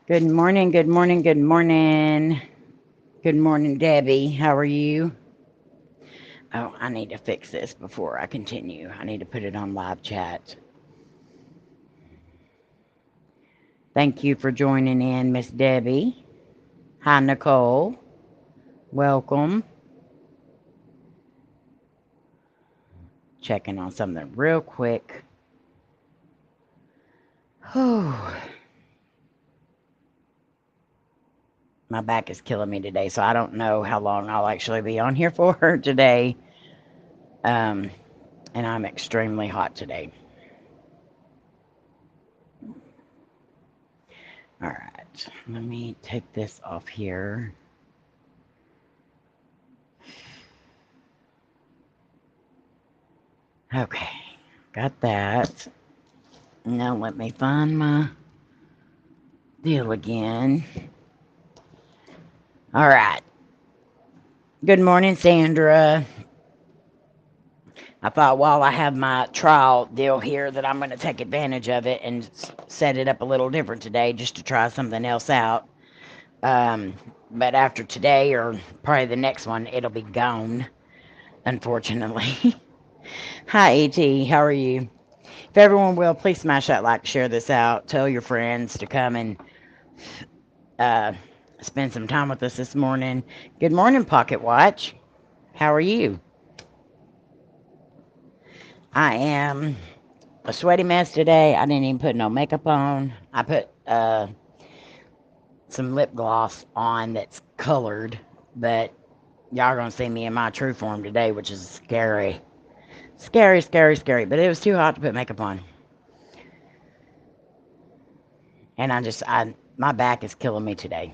Good morning, good morning, good morning. Good morning, Debbie. How are you? Oh, I need to fix this before I continue. I need to put it on live chat. Thank you for joining in, Miss Debbie. Hi, Nicole. Welcome. Checking on something real quick. Whew. My back is killing me today, so I don't know how long I'll actually be on here for today. Um, and I'm extremely hot today. All right, let me take this off here. Okay, got that. Now let me find my deal again. All right. Good morning, Sandra. I thought while I have my trial deal here that I'm going to take advantage of it and set it up a little different today just to try something else out. Um, but after today or probably the next one, it'll be gone, unfortunately. Hi, E.T. How are you? If everyone will, please smash that like, share this out, tell your friends to come and uh, spend some time with us this morning. Good morning, Pocket Watch. How are you? I am a sweaty mess today. I didn't even put no makeup on. I put some lip gloss on that's colored, but y'all gonna see me in my true form today, which is scary. Scary, scary, scary. But it was too hot to put makeup on. And my back is killing me today.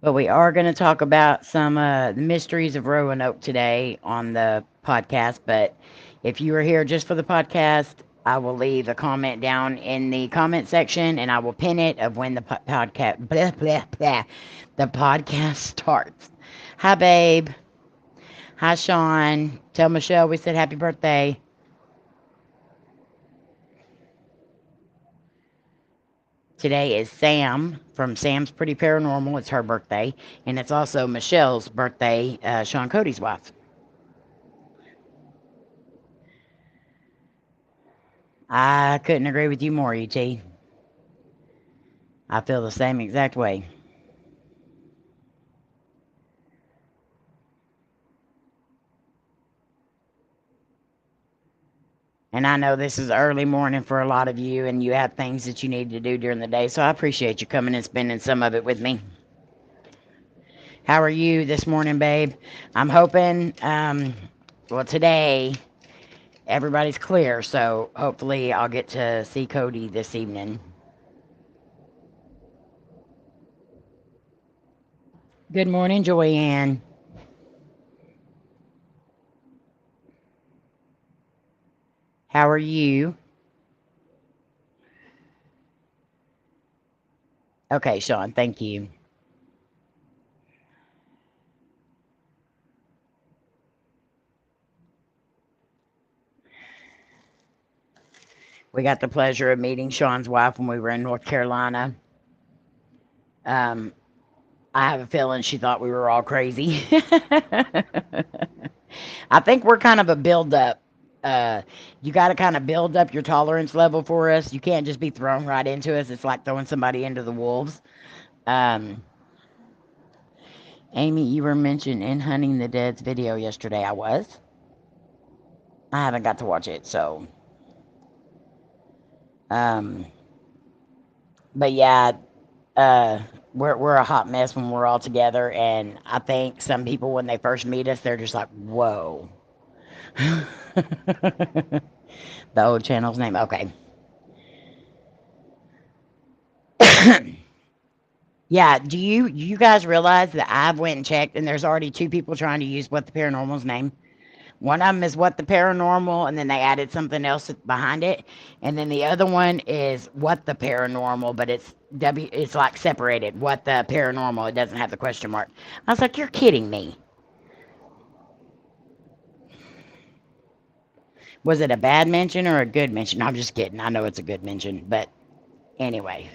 But we are going to talk about some the mysteries of Roanoke today on the podcast. But if you are here just for the podcast, I will leave a comment down in the comment section, and I will pin it of when the podcast blah, blah, blah, the podcast starts. Hi, babe. Hi, Shawn. Tell Michelle we said happy birthday. Today is Sam from Sam's Pretty Paranormal. It's her birthday, and it's also Michelle's birthday, Shawn Kodi's wife. I couldn't agree with you more, ET. I feel the same exact way. And I know this is early morning for a lot of you, and you have things that you need to do during the day, so I appreciate you coming and spending some of it with me. How are you this morning, babe? I'm hoping, well, today everybody's clear, so hopefully I'll get to see Coty this evening. Good morning, Joyanne. How are you? Okay, Shawn, thank you. We got the pleasure of meeting Shawn's wife when we were in North Carolina. Um, I have a feeling she thought we were all crazy. I think we're kind of a build up. You got to kind of build up your tolerance level for us. You can't just be thrown right into us. It's like throwing somebody into the wolves. Um, Amy, you were mentioned in Hunting the Dead's video yesterday. I was. I haven't got to watch it, so. Um, but yeah, uh, we're a hot mess when we're all together, and I think some people when they first meet us, they're just like, "Whoa." The old channel's name. Okay. Yeah. Do you guys realize that I've went and checked, and there's already two people trying to use What the Paranormal's name? One of them is What the Paranormal, and then they added something else behind it, and then the other one is What the Paranormal, but it's W. It's like separated. What the Paranormal. It doesn't have the question mark. I was like, you're kidding me. Was it a bad mention or a good mention? I'm just kidding. I know it's a good mention, but anyway.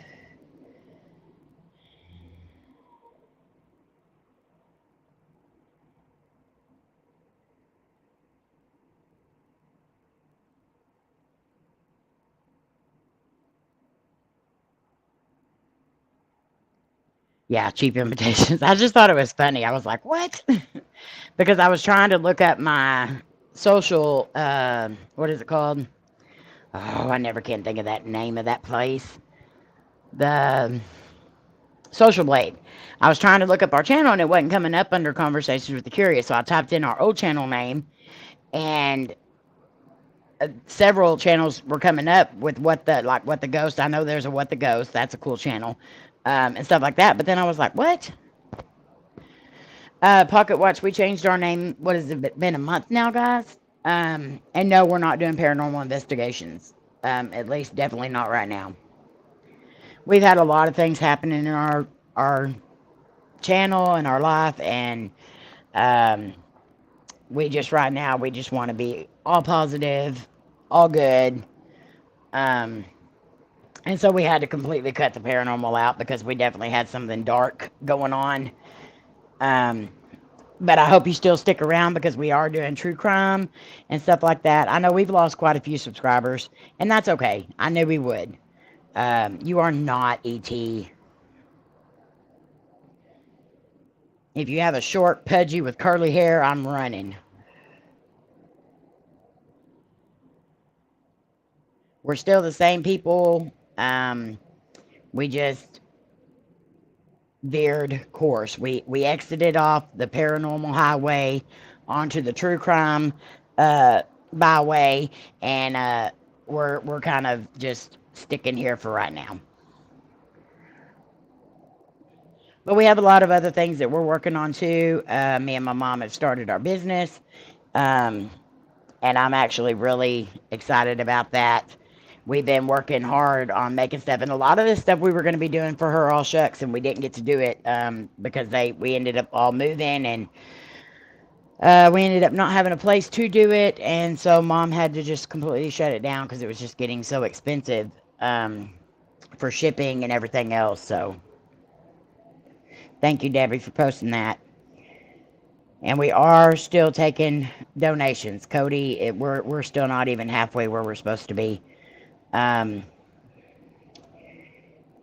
Yeah, cheap invitations. I just thought it was funny. I was like, what? Because I was trying to look up my social, what is it called? Oh, I never can think of that name of that place. The Social Blade. I was trying to look up our channel and it wasn't coming up under Conversations with the Curious. So I typed in our old channel name and several channels were coming up with what the ghost. I know there's a What the Ghost. That's a cool channel. And stuff like that. But then I was like, what? Pocket Watch, we changed our name. What has it been, a month now, guys? And no, we're not doing paranormal investigations. At least definitely not right now. We've had a lot of things happening in our channel and our life, and we just right now we just want to be all positive, all good. And so we had to completely cut the paranormal out because we definitely had something dark going on. But I hope you still stick around because we are doing true crime and stuff like that. I know we've lost quite a few subscribers, and that's okay. I knew we would. You are not ET. If you have a short, pudgy with curly hair, I'm running. We're still the same people. We just veered course. We exited off the paranormal highway onto the true crime byway, and we're kind of just sticking here for right now. But we have a lot of other things that we're working on too. Me and my mom have started our business, and I'm actually really excited about that. We've been working hard on making stuff, and a lot of this stuff we were going to be doing for her all Shucks, and we didn't get to do it because we ended up all moving, and we ended up not having a place to do it, and so mom had to just completely shut it down because it was just getting so expensive for shipping and everything else. So thank you, Debbie, for posting that. And we are still taking donations. Coty, we're still not even halfway where we're supposed to be. And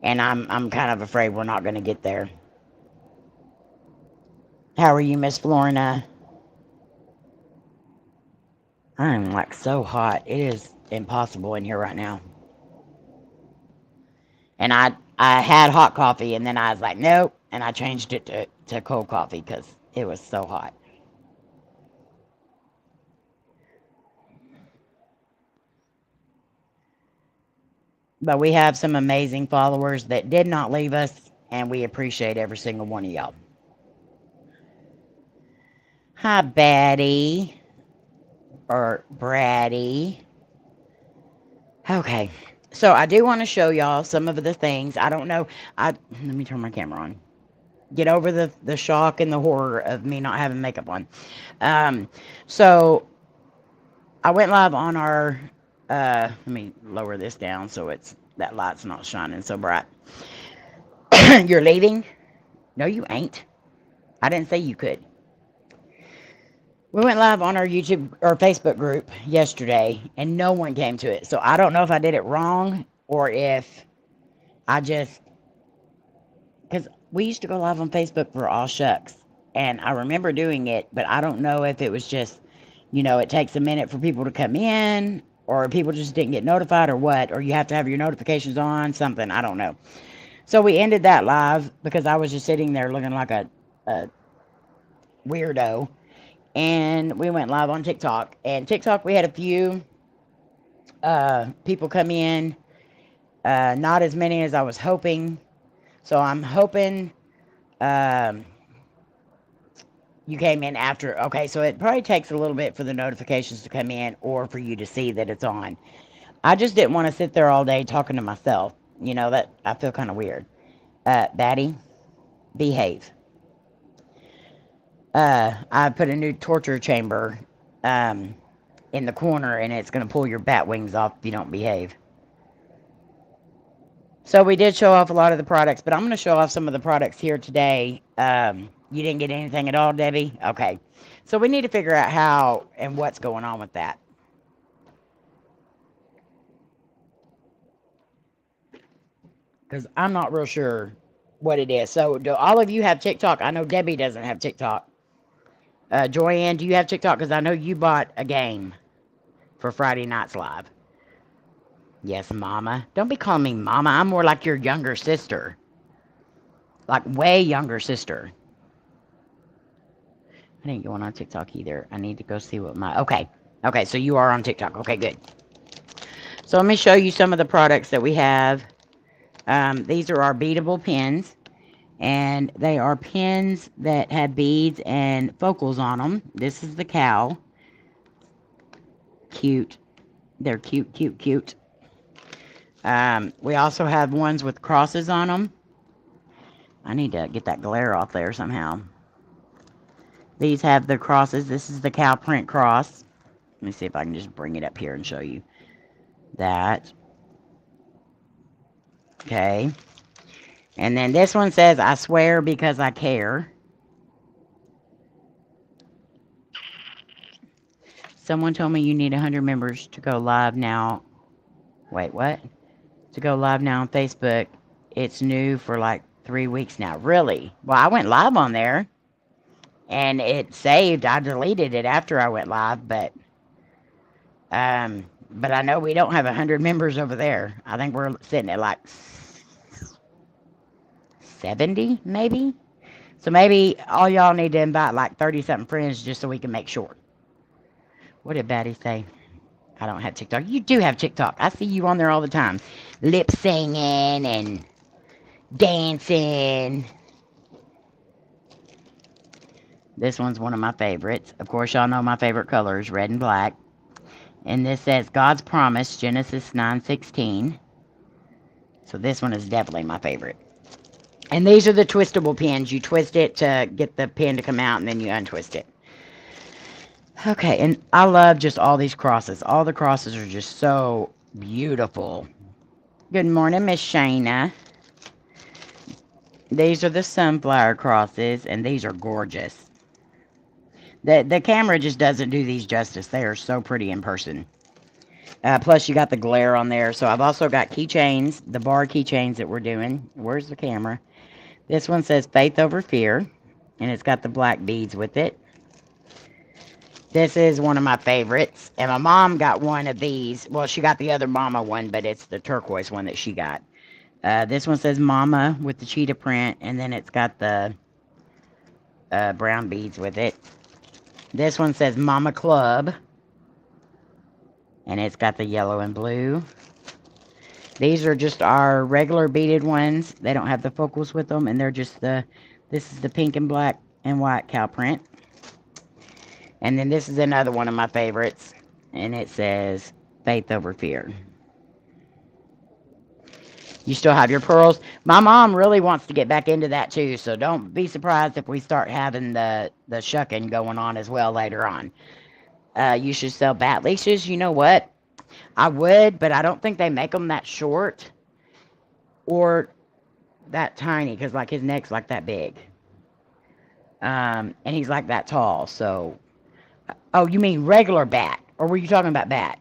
I'm kind of afraid we're not going to get there. How are you, Miss Florina? I'm like so hot. It is impossible in here right now. And I had hot coffee, and then I was like, nope. And I changed it to cold coffee because it was so hot. But we have some amazing followers that did not leave us, and we appreciate every single one of y'all. Hi, Batty. Or Bratty. Okay. So I do want to show y'all some of the things. I don't know. Let me turn my camera on. Get over the shock and the horror of me not having makeup on. So I went live on our let me lower this down so that light's not shining so bright. You're leaving? No, you ain't. I didn't say you could. We went live on our YouTube or Facebook group yesterday, and no one came to it. So I don't know if I did it wrong or if I just, because we used to go live on Facebook for all Shucks, and I remember doing it, but I don't know if it was just, it takes a minute for people to come in, or people just didn't get notified, or what, or you have to have your notifications on, something, I don't know. So we ended that live because I was just sitting there looking like a weirdo. And we went live on TikTok. And TikTok, we had a few people come in. Not as many as I was hoping. So I'm hoping you came in after. Okay, so it probably takes a little bit for the notifications to come in or for you to see that it's on. I just didn't want to sit there all day talking to myself. That I feel kind of weird. Batty, behave. I put a new torture chamber in the corner, and it's going to pull your bat wings off if you don't behave. So we did show off a lot of the products, but I'm going to show off some of the products here today. You didn't get anything at all, Debbie? Okay. So we need to figure out how and what's going on with that. Because I'm not real sure what it is. So do all of you have TikTok? I know Debbie doesn't have TikTok. Joyanne, do you have TikTok? Because I know you bought a game for Friday Night's Live. Yes, Mama. Don't be calling me Mama. I'm more like your younger sister. Like way younger sister. I didn't go on TikTok either. I need to go see what my... Okay. Okay, so you are on TikTok. Okay, good. So let me show you some of the products that we have. These are our beadable pins. And they are pins that have beads and focals on them. This is the cow. Cute. They're cute, cute, cute. We also have ones with crosses on them. I need to get that glare off there somehow. These have the crosses. This is the cow print cross. Let me see if I can just bring it up here and show you that. Okay. And then this one says, I swear because I care. Someone told me you need 100 members to go live now. Wait, what? To go live now on Facebook. It's new for like 3 weeks now. Really? Well, I went live on there. And it saved. I deleted it after I went live, but I know we don't have 100 members over there. I think we're sitting at like 70, maybe. So maybe all y'all need to invite like 30-something friends just so we can make sure. What did Batty say? I don't have TikTok. You do have TikTok. I see you on there all the time. Lip singing and dancing. This one's one of my favorites. Of course, y'all know my favorite colors, red and black. And this says, God's Promise, Genesis 9:16. So this one is definitely my favorite. And these are the twistable pins. You twist it to get the pin to come out, and then you untwist it. Okay, and I love just all these crosses. All the crosses are just so beautiful. Good morning, Miss Shayna. These are the sunflower crosses, and these are gorgeous. The camera just doesn't do these justice. They are so pretty in person. Plus, you got the glare on there. So I've also got keychains, the bar keychains that we're doing. Where's the camera? This one says Faith Over Fear, and it's got the black beads with it. This is one of my favorites, and my mom got one of these. Well, she got the other mama one, but it's the turquoise one that she got. This one says Mama with the cheetah print, and then it's got the brown beads with it. This one says Mama Club, and it's got the yellow and blue. These are just our regular beaded ones. They don't have the focals with them, and they're just this is the pink and black and white cow print. And then this is another one of my favorites, and it says Faith Over Fear. You still have your pearls. My mom really wants to get back into that too, so don't be surprised if we start having the shucking going on as well later on. You should sell bat leashes. You know what? I would, but I don't think they make them that short or that tiny, because like his neck's like that big. And he's like that tall, so... Oh, you mean regular bat? Or were you talking about bat?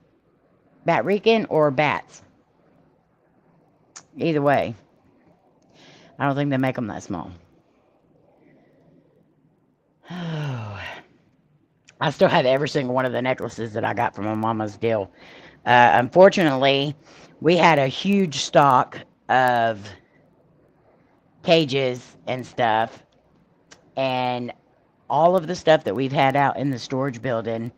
Batrican or bats? Either way. I don't think they make them that small. Oh. I still have every single one of the necklaces that I got from my mama's deal. Unfortunately, we had a huge stock of cages and stuff. And all of the stuff that we've had out in the storage building,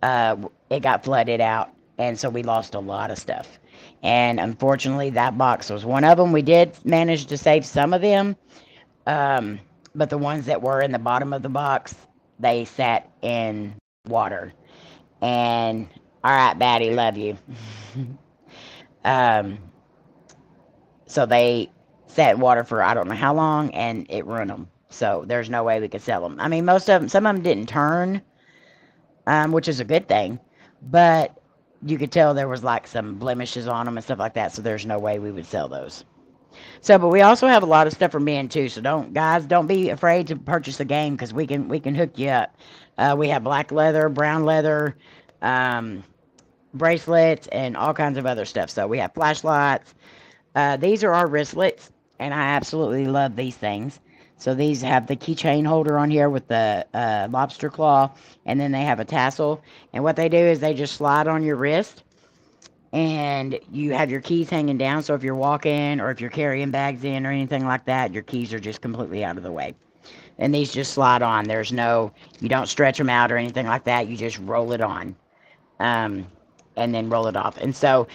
it got flooded out. And so we lost a lot of stuff. And unfortunately, that box was one of them. We did manage to save some of them. But the ones that were in the bottom of the box, they sat in water. And, all right, Batty, love you. So they sat in water for I don't know how long, and it ruined them. So there's no way we could sell them. I mean, most of them, some of them didn't turn, which is a good thing. but you could tell there was like some blemishes on them and stuff like that, so there's no way we would sell those. So, but we also have a lot of stuff for men too. So don't be afraid to purchase a game because we can hook you up. We have black leather, brown leather, um, bracelets, and all kinds of other stuff. So we have flashlights. These are our wristlets, and I absolutely love these things. So these have the keychain holder on here with the lobster claw, and then they have a tassel. And what they do is they just slide on your wrist, and you have your keys hanging down. So if you're walking or if you're carrying bags in or anything like that, your keys are just completely out of the way. And these just slide on. You don't stretch them out or anything like that. You just roll it on, and then roll it off. And so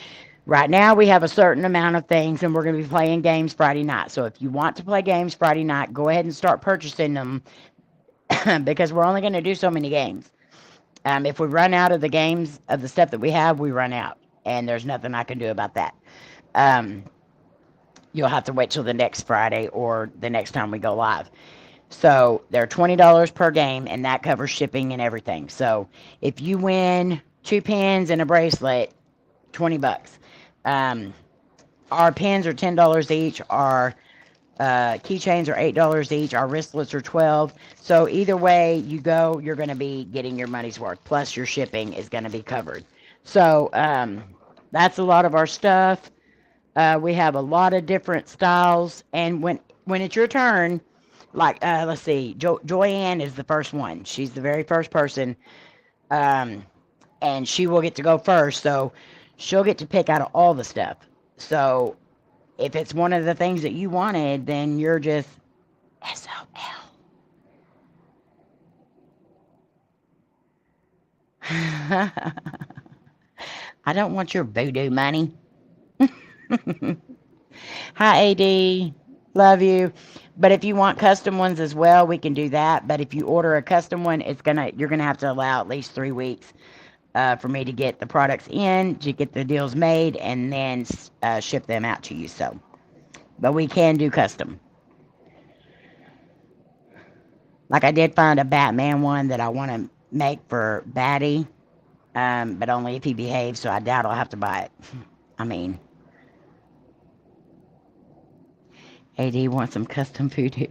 right now we have a certain amount of things, and we're going to be playing games Friday night. So if you want to play games Friday night, go ahead and start purchasing them because we're only going to do so many games. If we run out of the games of the stuff that we have, we run out, and there's nothing I can do about that. You'll have to wait till the next Friday or the next time we go live. So they're $20 per game, and that covers shipping and everything. So if you win 2 pins and a bracelet, $20. Our pins are $10 each. Our keychains are $8 each. Our wristlets are $12. So either way you go, you're going to be getting your money's worth. Plus your shipping is going to be covered. So that's a lot of our stuff. We have a lot of different styles. And when it's your turn, like let's see, Joyanne is the first one. She's the very first person, and she will get to go first. So she'll get to pick out of all the stuff. So if it's one of the things that you wanted, then you're just SOL. I don't want your voodoo money. Hi, AD. Love you. But if you want custom ones as well, we can do that. But if you order a custom one, you're gonna have to allow at least 3 weeks for me to get the products in, to get the deals made, and then ship them out to you. So, but we can do custom. Like I did find a Batman one that I want to make for Batty, but only if he behaves. So I doubt I'll have to buy it. I mean, AD wants some custom voodoo.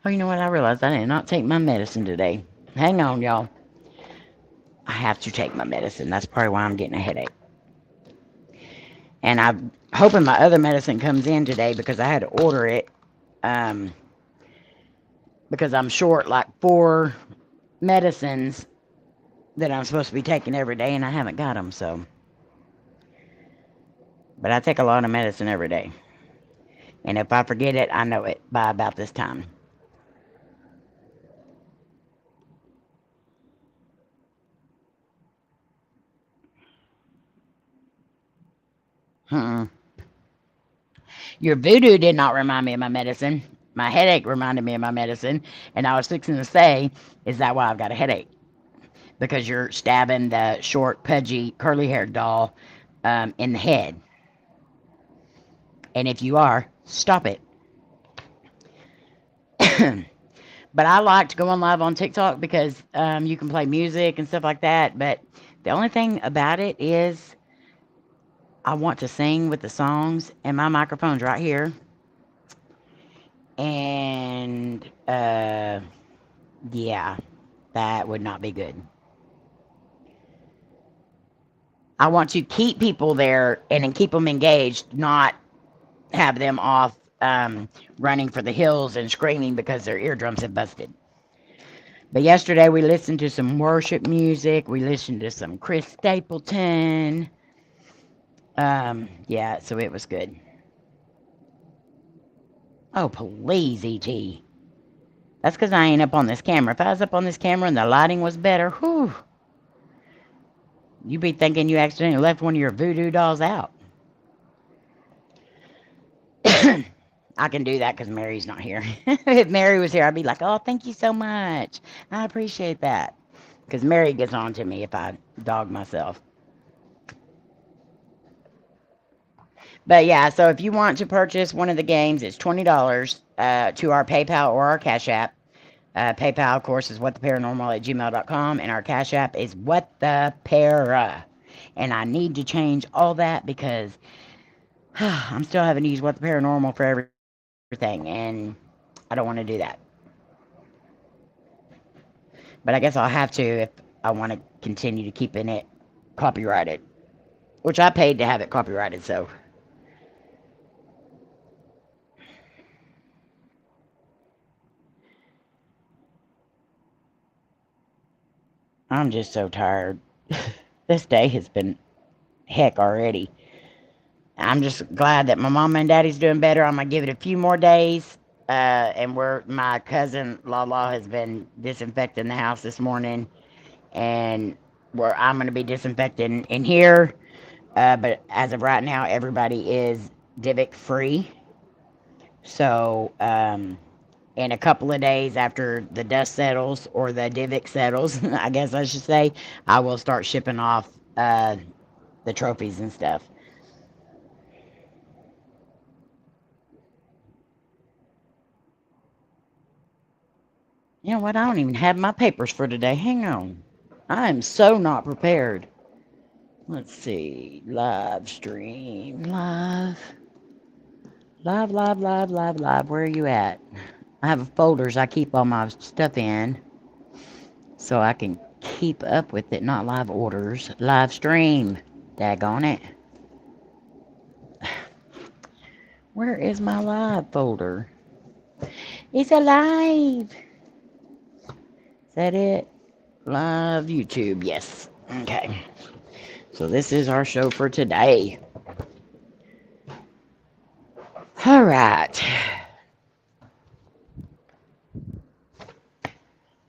Oh, you know what? I realized I did not take my medicine today. Hang on, y'all. I have to take my medicine. That's probably why I'm getting a headache. And I'm hoping my other medicine comes in today because I had to order it. Because I'm short like 4 medicines that I'm supposed to be taking every day, and I haven't got them, so. But I take a lot of medicine every day. And if I forget it, I know it by about this time. Your voodoo did not remind me of my medicine. My headache reminded me of my medicine. And I was fixing to say, is that why I've got a headache? Because you're stabbing the short, pudgy, curly-haired doll in the head. And if you are, stop it. But I like to go on live on TikTok because you can play music and stuff like that. But the only thing about it is I want to sing with the songs, and my microphone's right here. And yeah, that would not be good. I want to keep people there and keep them engaged, not have them off running for the hills and screaming because their eardrums have busted. But yesterday we listened to some worship music. We listened to some Chris Stapleton. Yeah, so it was good. Oh, please, E.T. That's because I ain't up on this camera. If I was up on this camera and the lighting was better, whew, you'd be thinking you accidentally left one of your voodoo dolls out. I can do that because Mary's not here. If Mary was here, I'd be like, oh, thank you so much. I appreciate that. Because Mary gets on to me if I dog myself. But yeah, so if you want to purchase one of the games, it's $20 to our PayPal or our Cash App. PayPal, of course, is whattheparanormal@gmail.com, and our Cash App is Whatthepara. And I need to change all that because I'm still having to use What the Paranormal for everything, and I don't want to do that. But I guess I'll have to if I want to continue to keeping it copyrighted, which I paid to have it copyrighted, so. I'm just so tired. This day has been heck already. I'm just glad that my mama and daddy's doing better. I'm gonna give it a few more days. And my cousin Lala has been disinfecting the house this morning, and where I'm gonna be disinfecting in here. But as of right now, everybody is Divic free. So in a couple of days after the dust settles, or the Divic settles, I guess I should say, I will start shipping off the trophies and stuff. You know what? I don't even have my papers for today. Hang on. I am so not prepared. Let's see. Live stream. Live. Live, live, live, live, live. Where are you at? I have folders I keep all my stuff in so I can keep up with it. Not live orders. Live stream. Daggone it. Where is my live folder? It's alive. Is that it? Live YouTube. Yes. Okay. So this is our show for today. All right.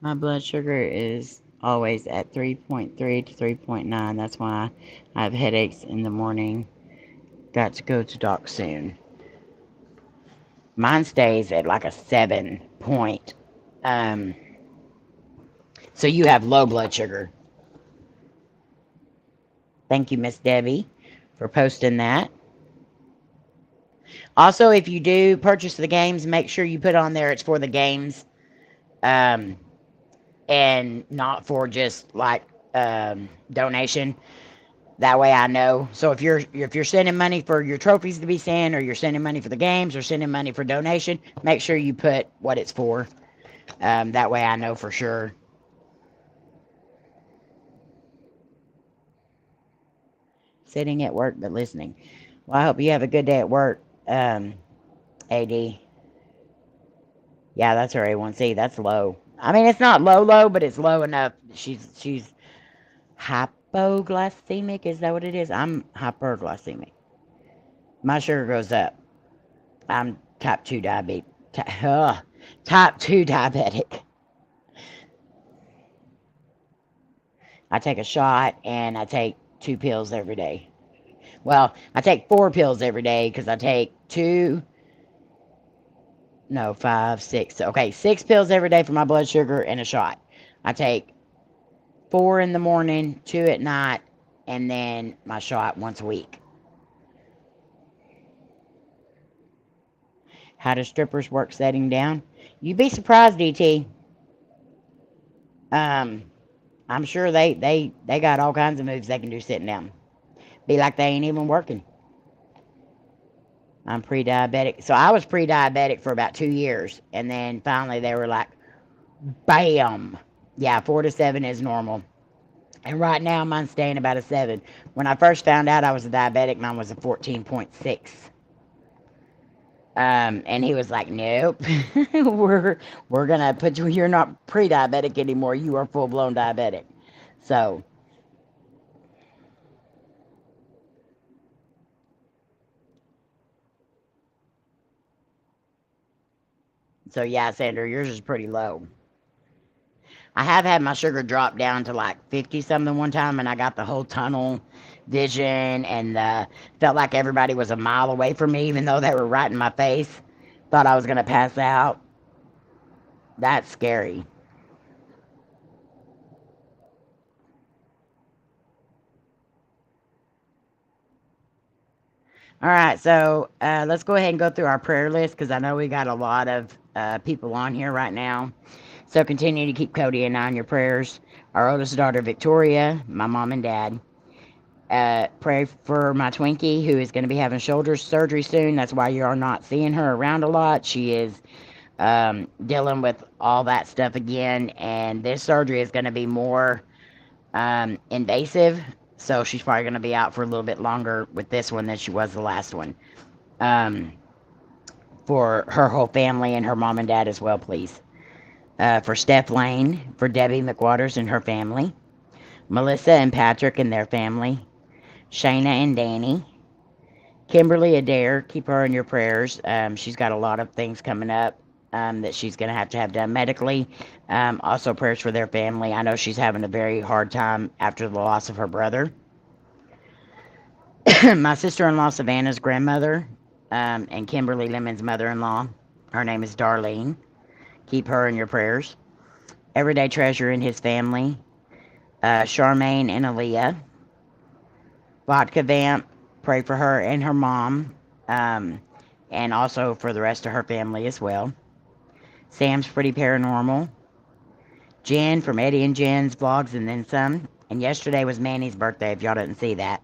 My blood sugar is always at 3.3 to 3.9. That's why I have headaches in the morning. Got to go to doc soon. Mine stays at like a 7 point. So you have low blood sugar. Thank you, Miss Debbie, for posting that. Also, if you do purchase the games, make sure you put on there it's for the games, and not for just like donation. That way I know. So if you're sending money for your trophies to be sent, or you're sending money for the games, or sending money for donation, make sure you put what it's for. That way I know for sure. Sitting at work but listening. Well, I hope you have a good day at work, AD. Yeah, that's her A1C. That's low. I mean, it's not low, but it's low enough. She's hypoglycemic. Is that what it is? I'm hyperglycemic. My sugar goes up. I'm type 2 diabetic. Type 2 diabetic. I take a shot and I take 2 pills every day. Well, I take 4 pills every day because I take 2, no, 5, 6. Okay, 6 pills every day for my blood sugar and a shot. I take 4 in the morning, 2 at night, and then my shot once a week. How do strippers work sitting down? You'd be surprised, DT. I'm sure they got all kinds of moves they can do sitting down. Be like they ain't even working. I'm pre-diabetic. So I was pre-diabetic for about 2 years, and then finally they were like, bam. Yeah, 4 to 7 is normal. And right now mine's staying about a 7. When I first found out I was a diabetic, mine was a 14.6. And he was like, nope, we're gonna put you, you're not pre-diabetic anymore, you are full-blown diabetic. So yeah, Sandra, yours is pretty low. I have had my sugar drop down to like 50 something one time, and I got the whole tunnel vision, and felt like everybody was a mile away from me, even though they were right in my face. Thought I was gonna pass out. That's scary. All right, so let's go ahead and go through our prayer list because I know we got a lot of people on here right now. So continue to keep Coty and I in your prayers. Our oldest daughter, Victoria, my mom and dad. Pray for my Twinkie, who is going to be having shoulder surgery soon. That's why you are not seeing her around a lot. She is dealing with all that stuff again, and this surgery is going to be more invasive, so she's probably going to be out for a little bit longer with this one than she was the last one. For her whole family and her mom and dad as well, please. For Steph Layne, for Debbie McWaters and her family, Melissa and Patrick and their family, Shayna and Danny, Kimberly Adair, keep her in your prayers. She's got a lot of things coming up that she's going to have done medically. Also prayers for their family. I know she's having a very hard time after the loss of her brother. My sister-in-law Savannah's grandmother and Kimberly Lemon's mother-in-law. Her name is Darlene. Keep her in your prayers. Everyday Treasure and his family. Charmaine and Aaliyah. Vodka Vamp. Pray for her and her mom. And also for the rest of her family as well. Sam's Pretty Paranormal. Jen from Eddie and Jen's Vlogs and Then Some. And yesterday was Manny's birthday, if y'all didn't see that.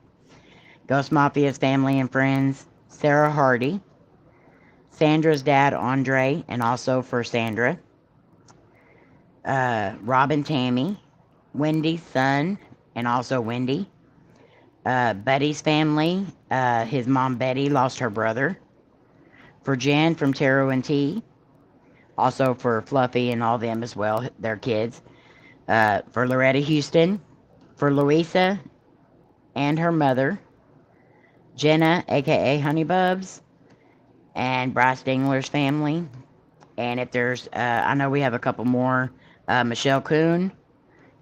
Ghost Mafia's family and friends. Sarah Hardy. Sandra's dad, Andre, and also for Sandra. Rob and Tammy. Wendy's son, and also Wendy. Buddy's family. His mom, Betty, lost her brother. For Jen from Taro and T. Also for Fluffy and all them as well, their kids. For Loretta Houston. For Louisa and her mother. Jenna, a.k.a. Honeybubs. And Bryce Dingler's family. And if there's, I know we have a couple more. Michelle Kuhn,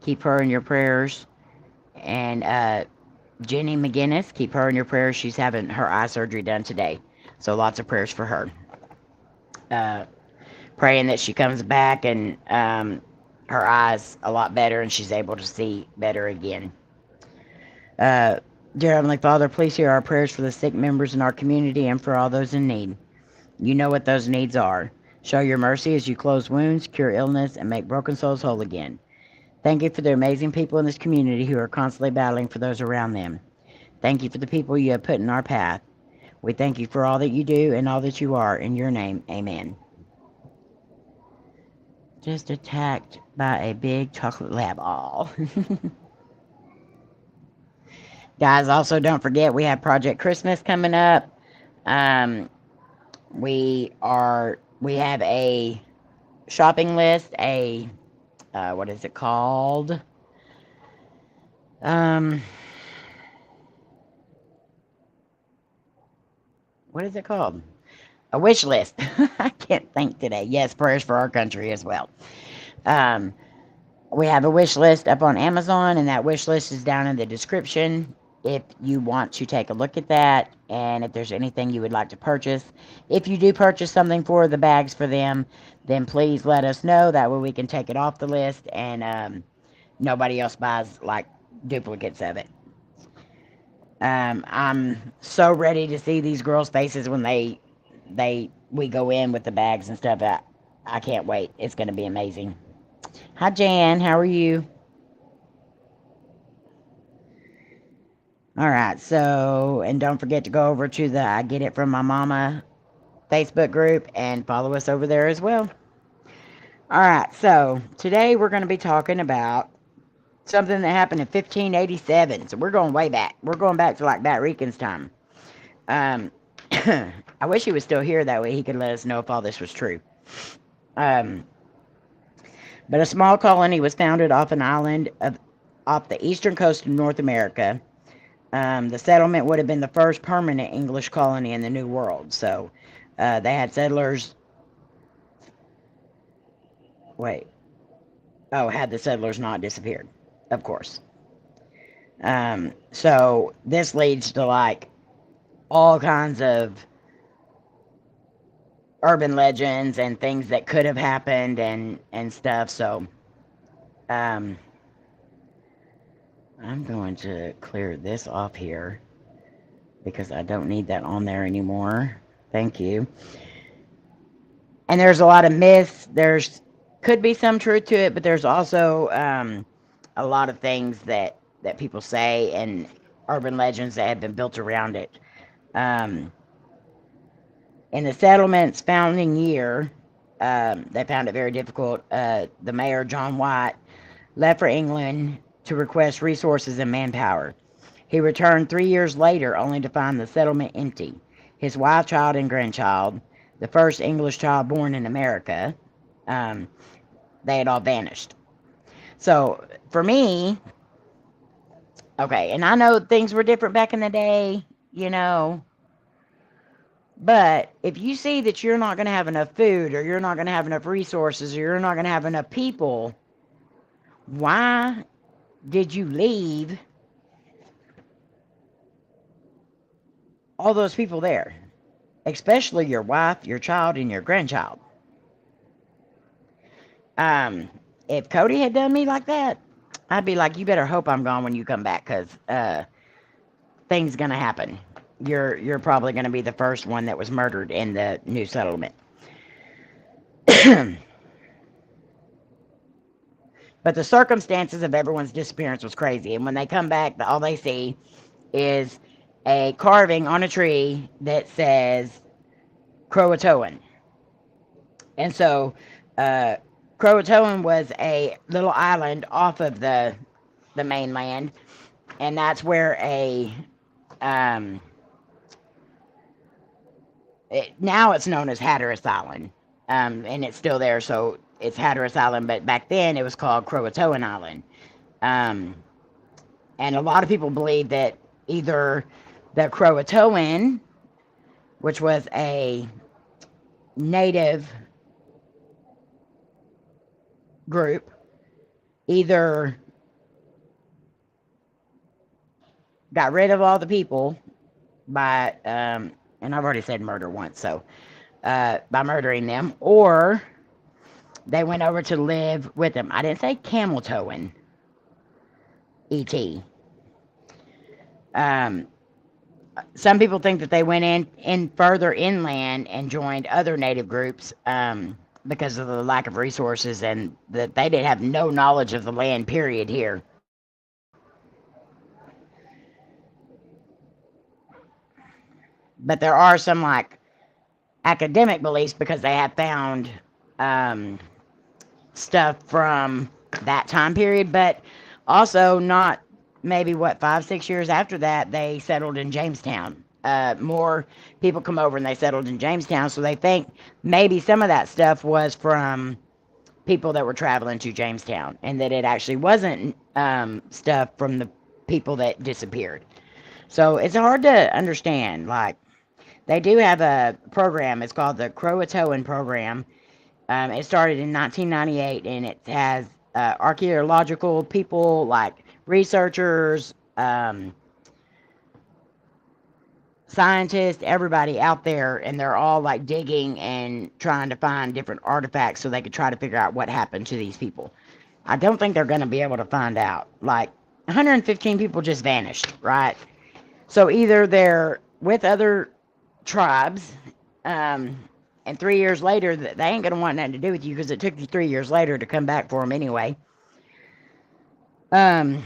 keep her in your prayers. And Jenny McGinnis, keep her in your prayers. She's having her eye surgery done today. So lots of prayers for her. Praying that she comes back and her eyes a lot better and she's able to see better again. Dear Heavenly Father, please hear our prayers for the sick members in our community and for all those in need. You know what those needs are. Show your mercy as you close wounds, cure illness, and make broken souls whole again. Thank you for the amazing people in this community who are constantly battling for those around them. Thank you for the people you have put in our path. We thank you for all that you do and all that you are. In your name, amen. Just attacked by a big chocolate lab. Aw. Guys, also don't forget we have Project Christmas coming up. We have a shopping list, what is it called? What is it called? A wish list. I can't think today. Yes, prayers for our country as well. We have a wish list up on Amazon, and that wish list is down in the description if you want to take a look at that, and if there's anything you would like to purchase. If you do purchase something for the bags for them, then please let us know. That way we can take it off the list, and nobody else buys, like, duplicates of it. I'm so ready to see these girls' faces when we go in with the bags and stuff. I can't wait. It's going to be amazing. Hi, Jan. How are you? All right, so, and don't forget to go over to the I Get It From My Mama Facebook group and follow us over there as well. All right, so today we're going to be talking about something that happened in 1587. So we're going way back. We're going back to like Batrican's time. I wish he was still here, that way he could let us know if all this was true. But a small colony was founded off an island off the eastern coast of North America. The settlement would have been the first permanent English colony in the New World. So they had settlers. Had the settlers not disappeared, of course. So this leads to like all kinds of urban legends and things that could have happened and stuff. So I'm going to clear this off here because I don't need that on there anymore. Thank you. And there's a lot of myths. There's could be some truth to it, but there's also a lot of things that people say and urban legends that have been built around it. Um, in the settlement's founding year, they found it very difficult. The mayor, John White, left for England to request resources and manpower. He returned 3 years later only to find the settlement empty. His wife, child, and grandchild, the first English child born in America, um, they had all vanished. So for me, okay, and I know things were different back in the day, but if you see that you're not going to have enough food, or you're not going to have enough resources, or you're not going to have enough people, why did you leave all those people there? Especially your wife, your child, and your grandchild. If Coty had done me like that, I'd be like, you better hope I'm gone when you come back, because things gonna happen. You're probably gonna be the first one that was murdered in the new settlement. But the circumstances of everyone's disappearance was crazy, and when they come back, all they see is a carving on a tree that says Croatoan. And so Croatoan was a little island off of the mainland, and that's where now it's known as Hatteras Island, and it's still there, so it's Hatteras Island, but back then it was called Croatoan Island. And a lot of people believe that either the Croatoan, which was a native group, either got rid of all the people by, and I've already said murder once, so by murdering them, or they went over to live with them. I didn't say camel toeing, E.T. Some people think that they went in further inland and joined other native groups because of the lack of resources, and that they didn't have no knowledge of the land, period, here. But there are some, like, academic beliefs, because they have found stuff from that time period, but also not maybe 5-6 years after that, they settled in Jamestown. More people come over and they settled in Jamestown, so they think maybe some of that stuff was from people that were traveling to Jamestown, and that it actually wasn't stuff from the people that disappeared. So it's hard to understand. Like, they do have a program. It's called the Croatoan program. It started in 1998, and it has archaeological people, like researchers, scientists, everybody out there, and they're all like digging and trying to find different artifacts so they could try to figure out what happened to these people. I don't think they're going to be able to find out. Like, 115 people just vanished, right? So either they're with other tribes, and 3 years later, they ain't going to want nothing to do with you, because it took you 3 years later to come back for them anyway. And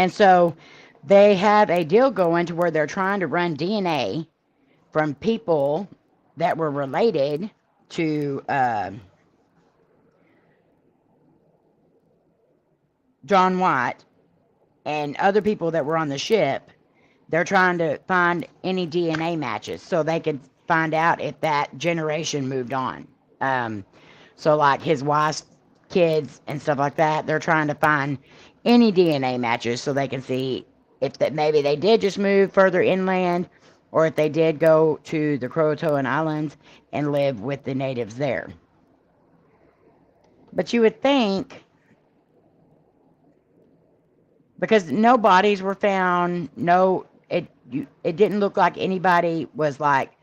so they have a deal going to where they're trying to run DNA from people that were related to John White and other people that were on the ship. They're trying to find any DNA matches so they could find out if that generation moved on. So like his wife's kids and stuff like that, they're trying to find any DNA matches so they can see if that maybe they did just move further inland, or if they did go to the Croatoan Islands and live with the natives there. But you would think, because no bodies were found, it didn't look like anybody was like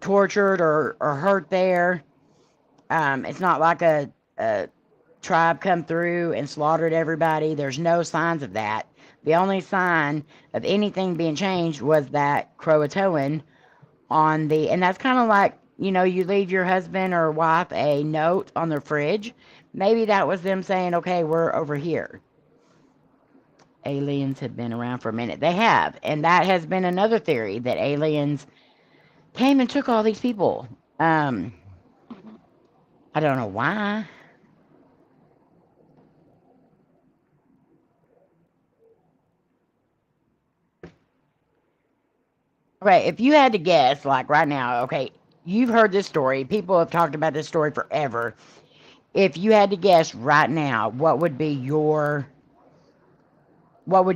tortured or hurt there. It's not like a tribe come through and slaughtered everybody. There's no signs of that. The only sign of anything being changed was that Croatoan and that's kind of like, you leave your husband or wife a note on their fridge. Maybe that was them saying, okay, we're over here. Aliens have been around for a minute. They have. And that has been another theory, that aliens came and took all these people. I don't know why. Okay, if you had to guess, like right now, okay, you've heard this story. People have talked about this story forever. If you had to guess right now, what would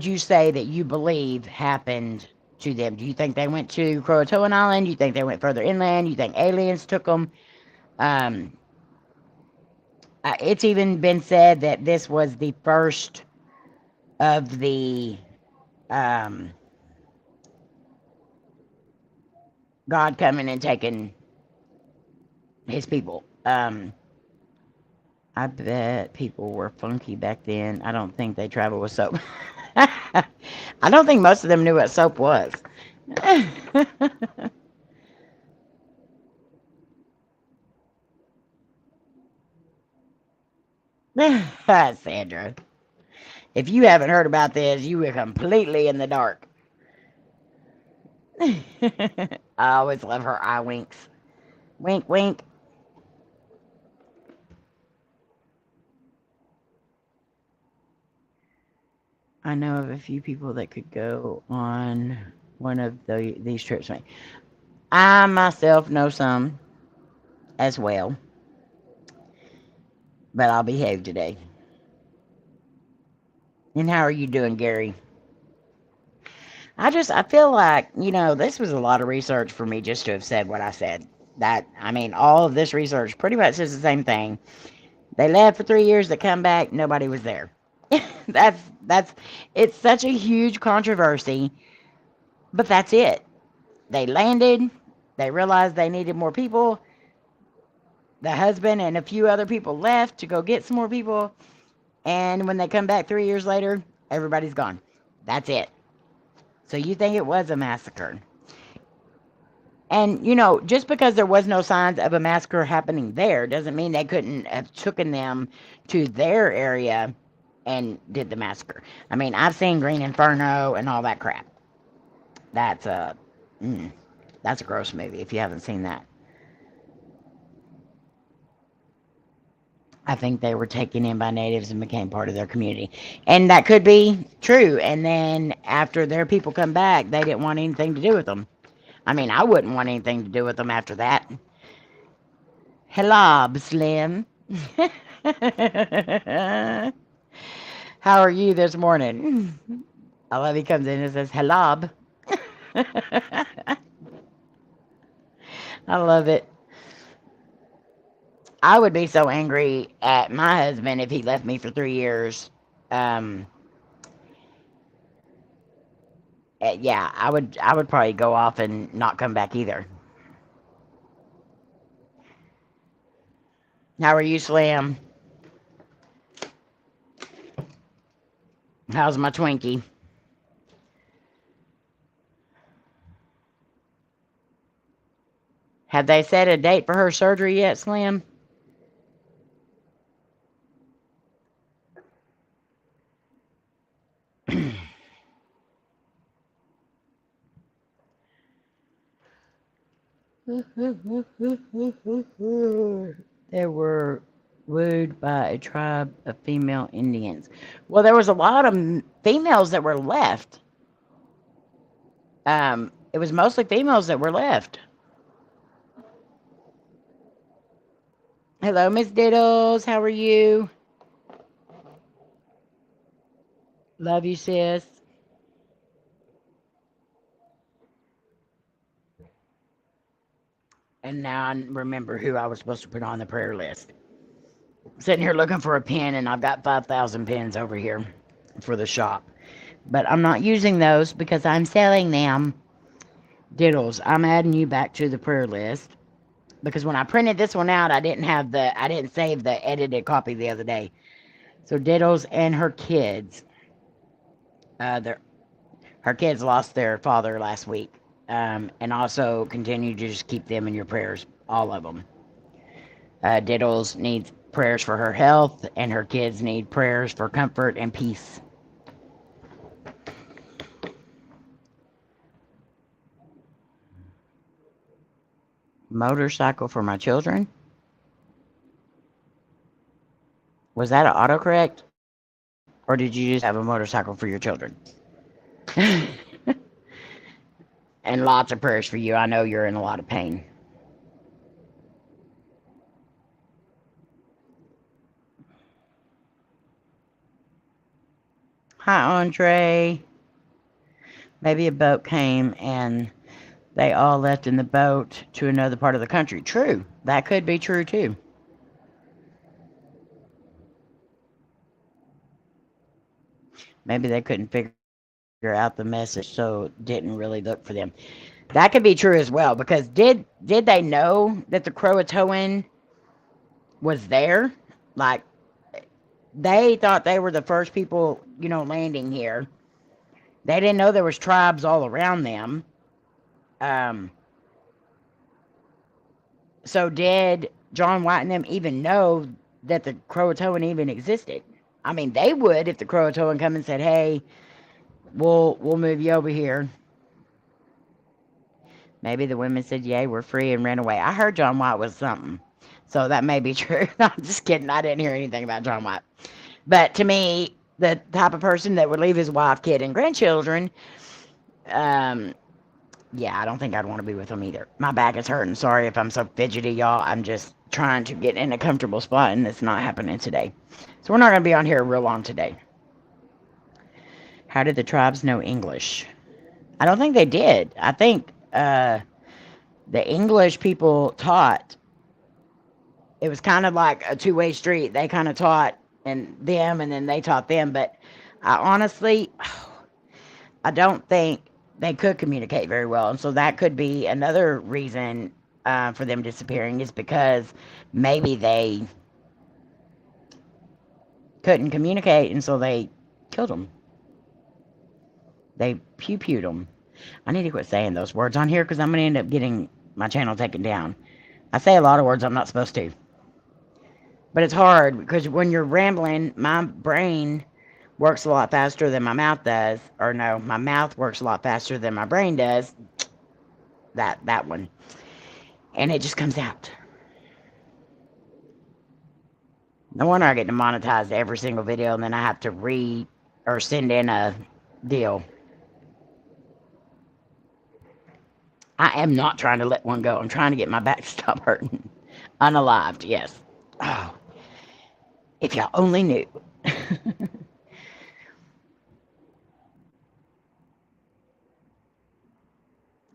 you say that you believe happened to them? Do you think they went to Croatoan Island? Do you think they went further inland? Do you think aliens took them? It's even been said that this was the first of the God coming and taking his people. I bet people were funky back then. I don't think they traveled with soap. I don't think most of them knew what soap was. Sandra, if you haven't heard about this, you were completely in the dark. I always love her eye winks. Wink, wink. I know of a few people that could go on one of these trips. I myself know some as well, but I'll behave today. And how are you doing, Gary? I feel like, this was a lot of research for me just to have said what I said. All of this research pretty much says the same thing. They left for 3 years, they come back, nobody was there. It's such a huge controversy, but that's it. They landed, they realized they needed more people. The husband and a few other people left to go get some more people, and when they come back 3 years later, everybody's gone. That's it. So you think it was a massacre. And, just because there was no signs of a massacre happening there doesn't mean they couldn't have taken them to their area and did the massacre. I've seen Green Inferno and all that crap. That's a gross movie if you haven't seen that. I think they were taken in by natives and became part of their community. And that could be true. And then after their people come back, they didn't want anything to do with them. I wouldn't want anything to do with them after that. Hello, Slim. How are you this morning? I love he comes in and says, hello. I love it. I would be so angry at my husband if he left me for 3 years. Yeah, I would probably go off and not come back either. How are you, Slam? How's my Twinkie? Have they set a date for her surgery yet, Slim? They were wooed by a tribe of female Indians. Well, there was a lot of females that were left. It was mostly females that were left. Hello, Miss Diddles. How are you? Love you, sis. And now I remember who I was supposed to put on the prayer list. Sitting here looking for a pen, and I've got 5,000 pens over here for the shop. But I'm not using those because I'm selling them. Diddles, I'm adding you back to the prayer list. Because when I printed this one out, I didn't save the edited copy the other day. So Diddles and her kids, her kids lost their father last week. And also continue to just keep them in your prayers. All of them. Diddles needs prayers for her health, and her kids need prayers for comfort and peace. Motorcycle for my children? Was that an autocorrect? Or did you just have a motorcycle for your children? And lots of prayers for you. I know you're in a lot of pain. Hi, Andre. Maybe a boat came and they all left in the boat to another part of the country. True. That could be true too. Maybe they couldn't figure out the message, so didn't really look for them. That could be true as well, because did they know that the Croatoan was there? Like, they thought they were the first people, landing here. They didn't know there was tribes all around them. So did John White and them even know that the Croatoan even existed? I mean, they would if the Croatoan come and said, "Hey, we'll move you over here." Maybe the women said, "Yay, we're free," and ran away. I heard John White was something, so that may be true. I'm just kidding. I didn't hear anything about John White. But to me, the type of person that would leave his wife, kid, and grandchildren, yeah, I don't think I'd want to be with him either. My back is hurting. Sorry if I'm so fidgety, y'all. I'm just trying to get in a comfortable spot, and it's not happening today. So we're not going to be on here real long today. How did the tribes know English? I don't think they did. I think the English people taught. It was kind of like a two-way street. They kind of taught them, and then they taught them. But I honestly, I don't think they could communicate very well. And so that could be another reason for them disappearing, is because maybe they couldn't communicate, and so they killed them. They pew-pewed them. I need to quit saying those words on here, because I'm going to end up getting my channel taken down. I say a lot of words I'm not supposed to. But it's hard, because when you're rambling, my brain works a lot faster than my mouth does. Or no, my mouth works a lot faster than my brain does. That one. And it just comes out. No wonder I get demonetized every single video, and then I have to send in a deal. I am not trying to let one go. I'm trying to get my back to stop hurting. Unalived, yes. Oh, if y'all only knew.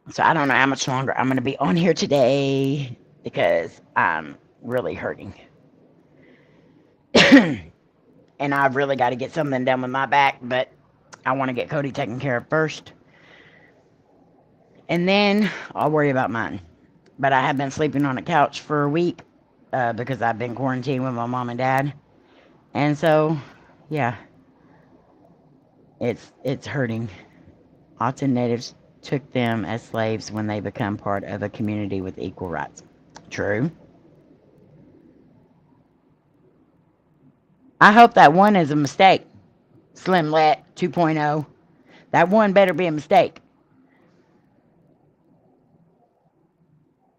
So I don't know how much longer I'm going to be on here today, because I'm really hurting. And I've really got to get something done with my back, but I want to get Coty taken care of first. And then I'll worry about mine. But I have been sleeping on a couch for a week because I've been quarantined with my mom and dad. And so, yeah, it's hurting. Often natives took them as slaves when they become part of a community with equal rights. True. I hope that one is a mistake. Slimlet 2.0. That one better be a mistake.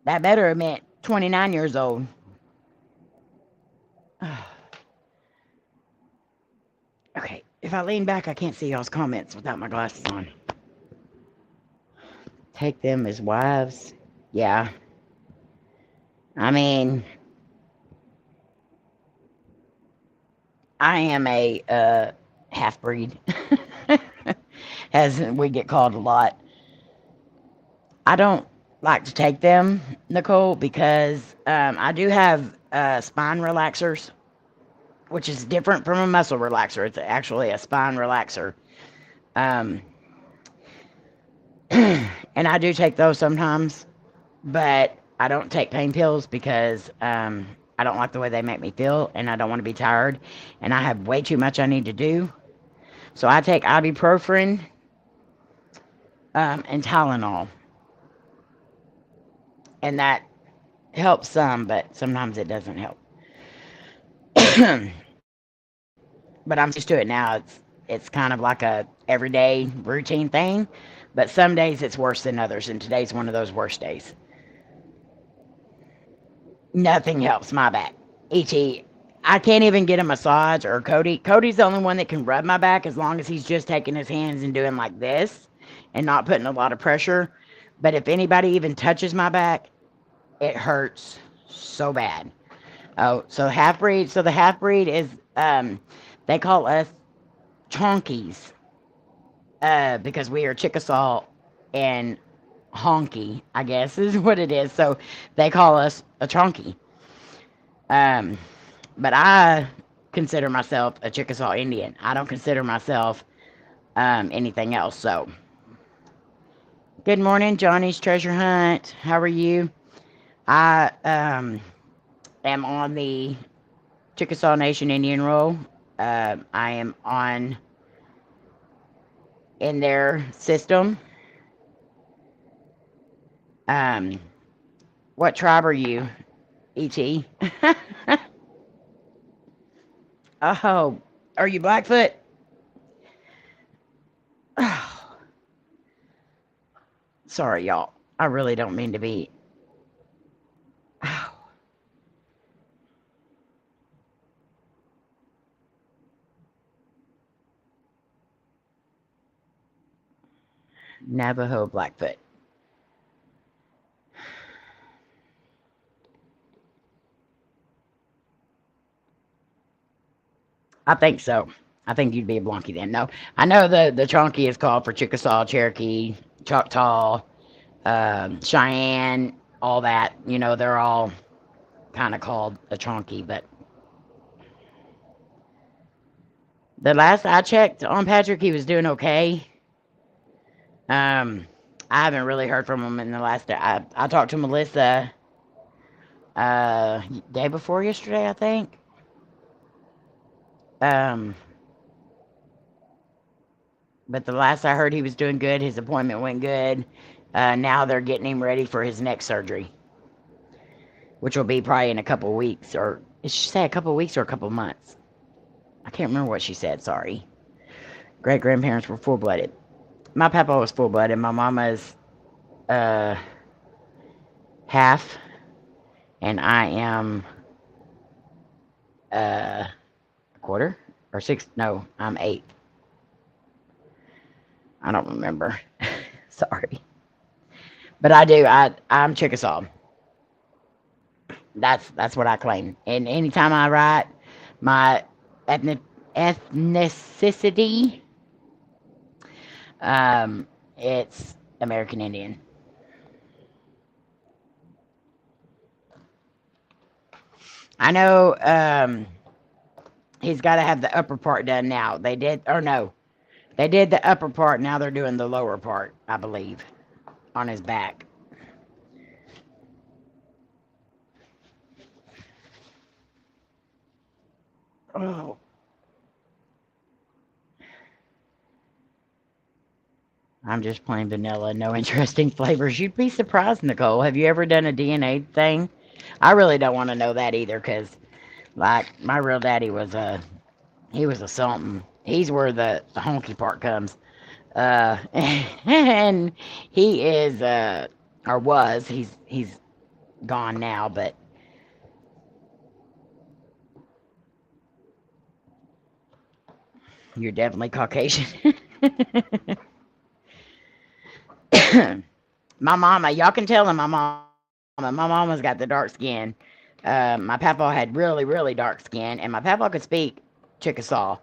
That better have meant 29 years old. Okay, if I lean back, I can't see y'all's comments without my glasses on. Take them as wives. Yeah. I mean, I am a half-breed, as we get called a lot. I don't like to take them, Nicole, because I do have spine relaxers, which is different from a muscle relaxer. It's actually a spine relaxer. And I do take those sometimes, but I don't take pain pills because I don't like the way they make me feel, and I don't want to be tired, and I have way too much I need to do. So I take ibuprofen and Tylenol, and that helps some, but sometimes it doesn't help. But I'm used to it now. It's kind of like a everyday routine thing. But some days it's worse than others, and today's one of those worst days. Nothing helps my back. E.T. I can't even get a massage or Cody. Cody's the only one that can rub my back as long as he's just taking his hands and doing like this and not putting a lot of pressure. But if anybody even touches my back, it hurts so bad. Oh, so half breed. So the half breed is they call us chonkies because we are Chickasaw and honky, I guess is what it is. So they call us a chonky. Um, but I consider myself a Chickasaw Indian. I don't consider myself anything else. So, good morning, Johnny's Treasure Hunt. How are you? I am on the Chickasaw Nation Indian roll. I am on in their system. What tribe are you, E.T.? Oh, are you Blackfoot? Oh, sorry, y'all. I really don't mean to be. Oh. Navajo Blackfoot. I think so. I think you'd be a Blanky then. No, I know the Chonky is called for Chickasaw, Cherokee, Choctaw, Cheyenne, all that. You know, they're all kind of called a Chonky. But the last I checked on Patrick, he was doing okay. I haven't really heard from him in the last day. I talked to Melissa day before yesterday, I think. But the last I heard, he was doing good. His appointment went good. Now they're getting him ready for his next surgery, which will be probably in a couple of weeks. Or did she say a couple of weeks or a couple of months? I can't remember what she said. Sorry. Great grandparents were full blooded. My papa was full blooded. My mama's half, and I am a quarter or six. No, I'm 8. I don't remember. Sorry. But I do. I'm Chickasaw. That's what I claim. And anytime I write my ethnicity, it's American Indian. I know he's got to have the upper part done now. They did, or no, they did the upper part. Now they're doing the lower part, I believe, on his back. Oh. I'm just plain vanilla, no interesting flavors. You'd be surprised, Nicole. Have you ever done a DNA thing? I really don't want to know that either, because, like, my real daddy was he was a something. He's where the honky part comes. And he is, or was, he's gone now, but you're definitely Caucasian. My mama, y'all can tell him my mama. My mama's got the dark skin. My papa had really, really dark skin, and my papa could speak Chickasaw,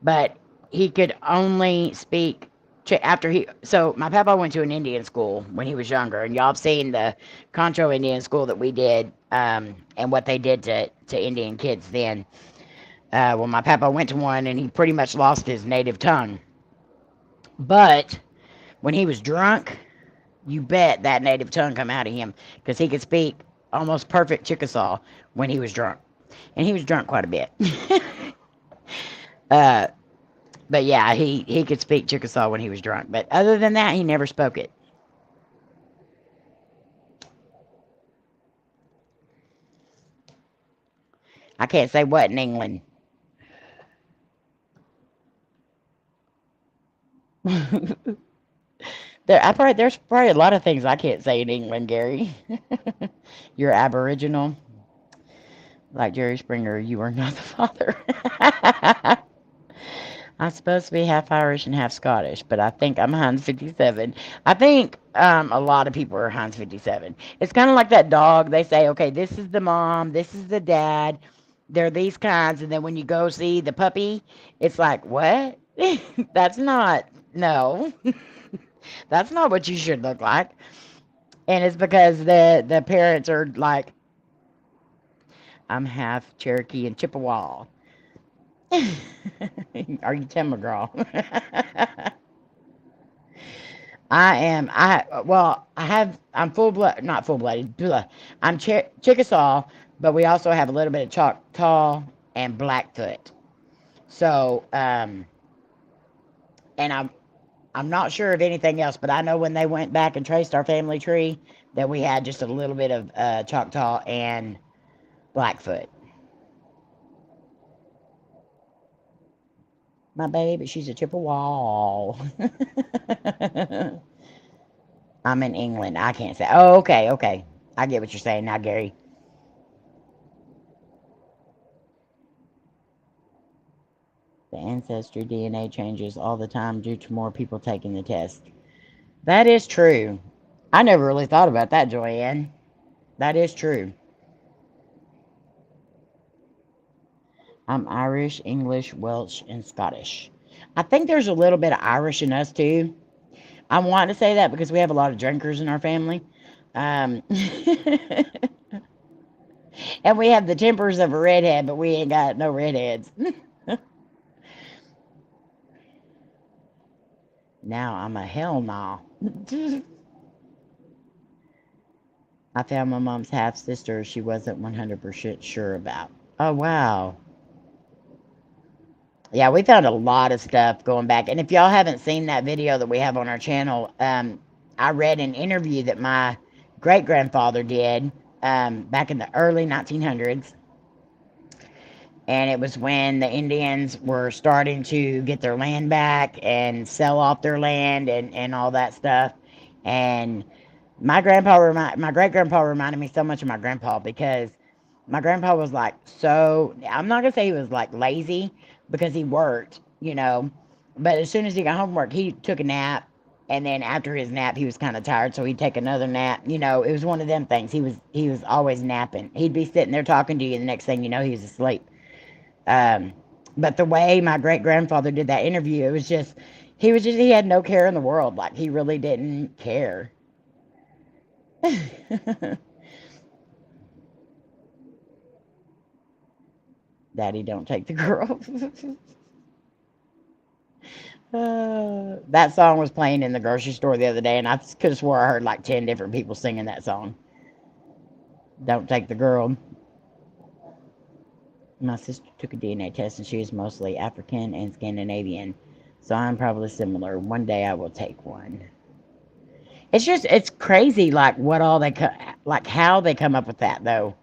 but he could only speak after he. So my papa went to an Indian school when he was younger, and y'all have seen the Concho Indian school that we did, and what they did to Indian kids then. Well, my papa went to one, and he pretty much lost his native tongue. But when he was drunk, you bet that native tongue come out of him, because he could speak almost perfect Chickasaw when he was drunk. And he was drunk quite a bit. But yeah, he could speak Chickasaw when he was drunk. But other than that, he never spoke it. I can't say what in England. There's probably a lot of things I can't say in England, Gary. You're Aboriginal. Like Jerry Springer, you are not the father. I'm supposed to be half Irish and half Scottish, but I think I'm Heinz 57. I think a lot of people are Heinz 57. It's kind of like that dog. They say, okay, this is the mom, this is the dad. They're these kinds. And then when you go see the puppy, it's like, what? That's not, no, that's not what you should look like. And it's because the parents are like, I'm half Cherokee and Chippewa. Are you Timber girl? I'm full blood, not full blooded. I'm Chickasaw, but we also have a little bit of Choctaw and Blackfoot. So, and I'm not sure of anything else, but I know when they went back and traced our family tree that we had just a little bit of Choctaw and Blackfoot. My baby, she's a Chippewa. I'm in England. I can't say. Oh, okay. I get what you're saying now, Gary. The ancestry DNA changes all the time due to more people taking the test. That is true. I never really thought about that, Joanne. That is true. I'm Irish, English, Welsh, and Scottish. I think there's a little bit of Irish in us, too. I want to say that because we have a lot of drinkers in our family. And we have the tempers of a redhead, but we ain't got no redheads. Now I'm a hell no. I found my mom's half sister she wasn't 100% sure about. Oh, wow. Yeah, we found a lot of stuff going back. And if y'all haven't seen that video that we have on our channel, I read an interview that my great grandfather did back in the early 1900s. And it was when the Indians were starting to get their land back and sell off their land and all that stuff. And my great grandpa reminded me so much of my grandpa because my grandpa was like, so I'm not gonna say he was like lazy because he worked, but as soon as he got home from work, he took a nap. And then after his nap, he was kind of tired, so he'd take another nap. It was one of them things. He was always napping. He'd be sitting there talking to you, and the next thing you know, he was asleep. But the way my great grandfather did that interview, it was just he had no care in the world. Like he really didn't care. Daddy, don't take the girl. That song was playing in the grocery store the other day, and I could have swore I heard like 10 different people singing that song. Don't take the girl. My sister took a DNA test, and she was mostly African and Scandinavian, so I'm probably similar. One day I will take one. It's crazy, like what all like how they come up with that though.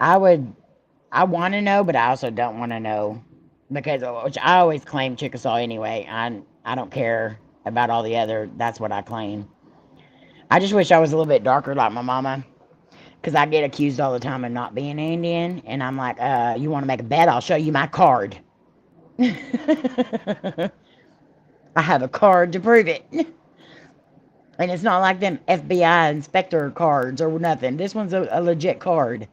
I want to know, but I also don't want to know because which I always claim Chickasaw anyway. I don't care about all the other. That's what I claim. I just wish I was a little bit darker like my mama. Because I get accused all the time of not being Indian. And I'm like, you want to make a bet? I'll show you my card. I have a card to prove it. And it's not like them FBI inspector cards or nothing. This one's a legit card.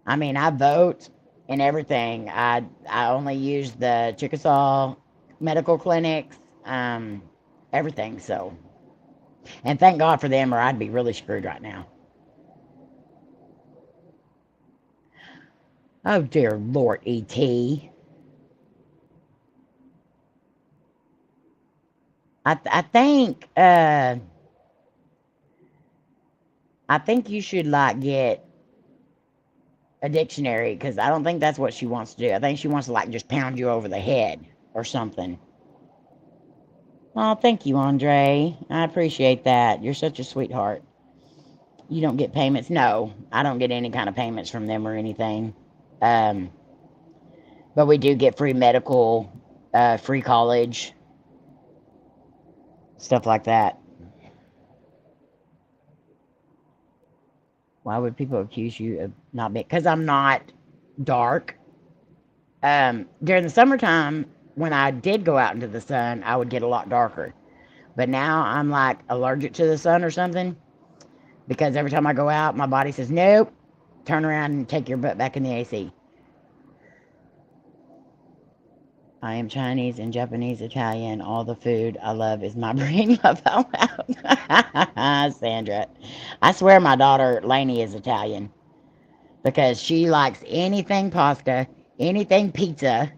I mean, I vote and everything. I only use the Chickasaw medical clinics, everything, so. And thank God for them, or I'd be really screwed right now. Oh, dear Lord, E.T. I think you should, like, get a dictionary, because I don't think that's what she wants to do. I think she wants to, like, just pound you over the head or something. Oh, thank you, Andre. I appreciate that. You're such a sweetheart. You don't get payments? No, I don't get any kind of payments from them or anything. Um, but we do get free medical, free college, stuff like that. Why would people accuse you of not being? Because I'm not dark. During the summertime, when I did go out into the sun, I would get a lot darker. But now I'm like allergic to the sun or something because every time I go out, my body says, nope, turn around and take your butt back in the AC. I am Chinese and Japanese, Italian. All the food I love is my brain love out loud. Sandra. I swear my daughter Layne is Italian because she likes anything pasta, anything pizza.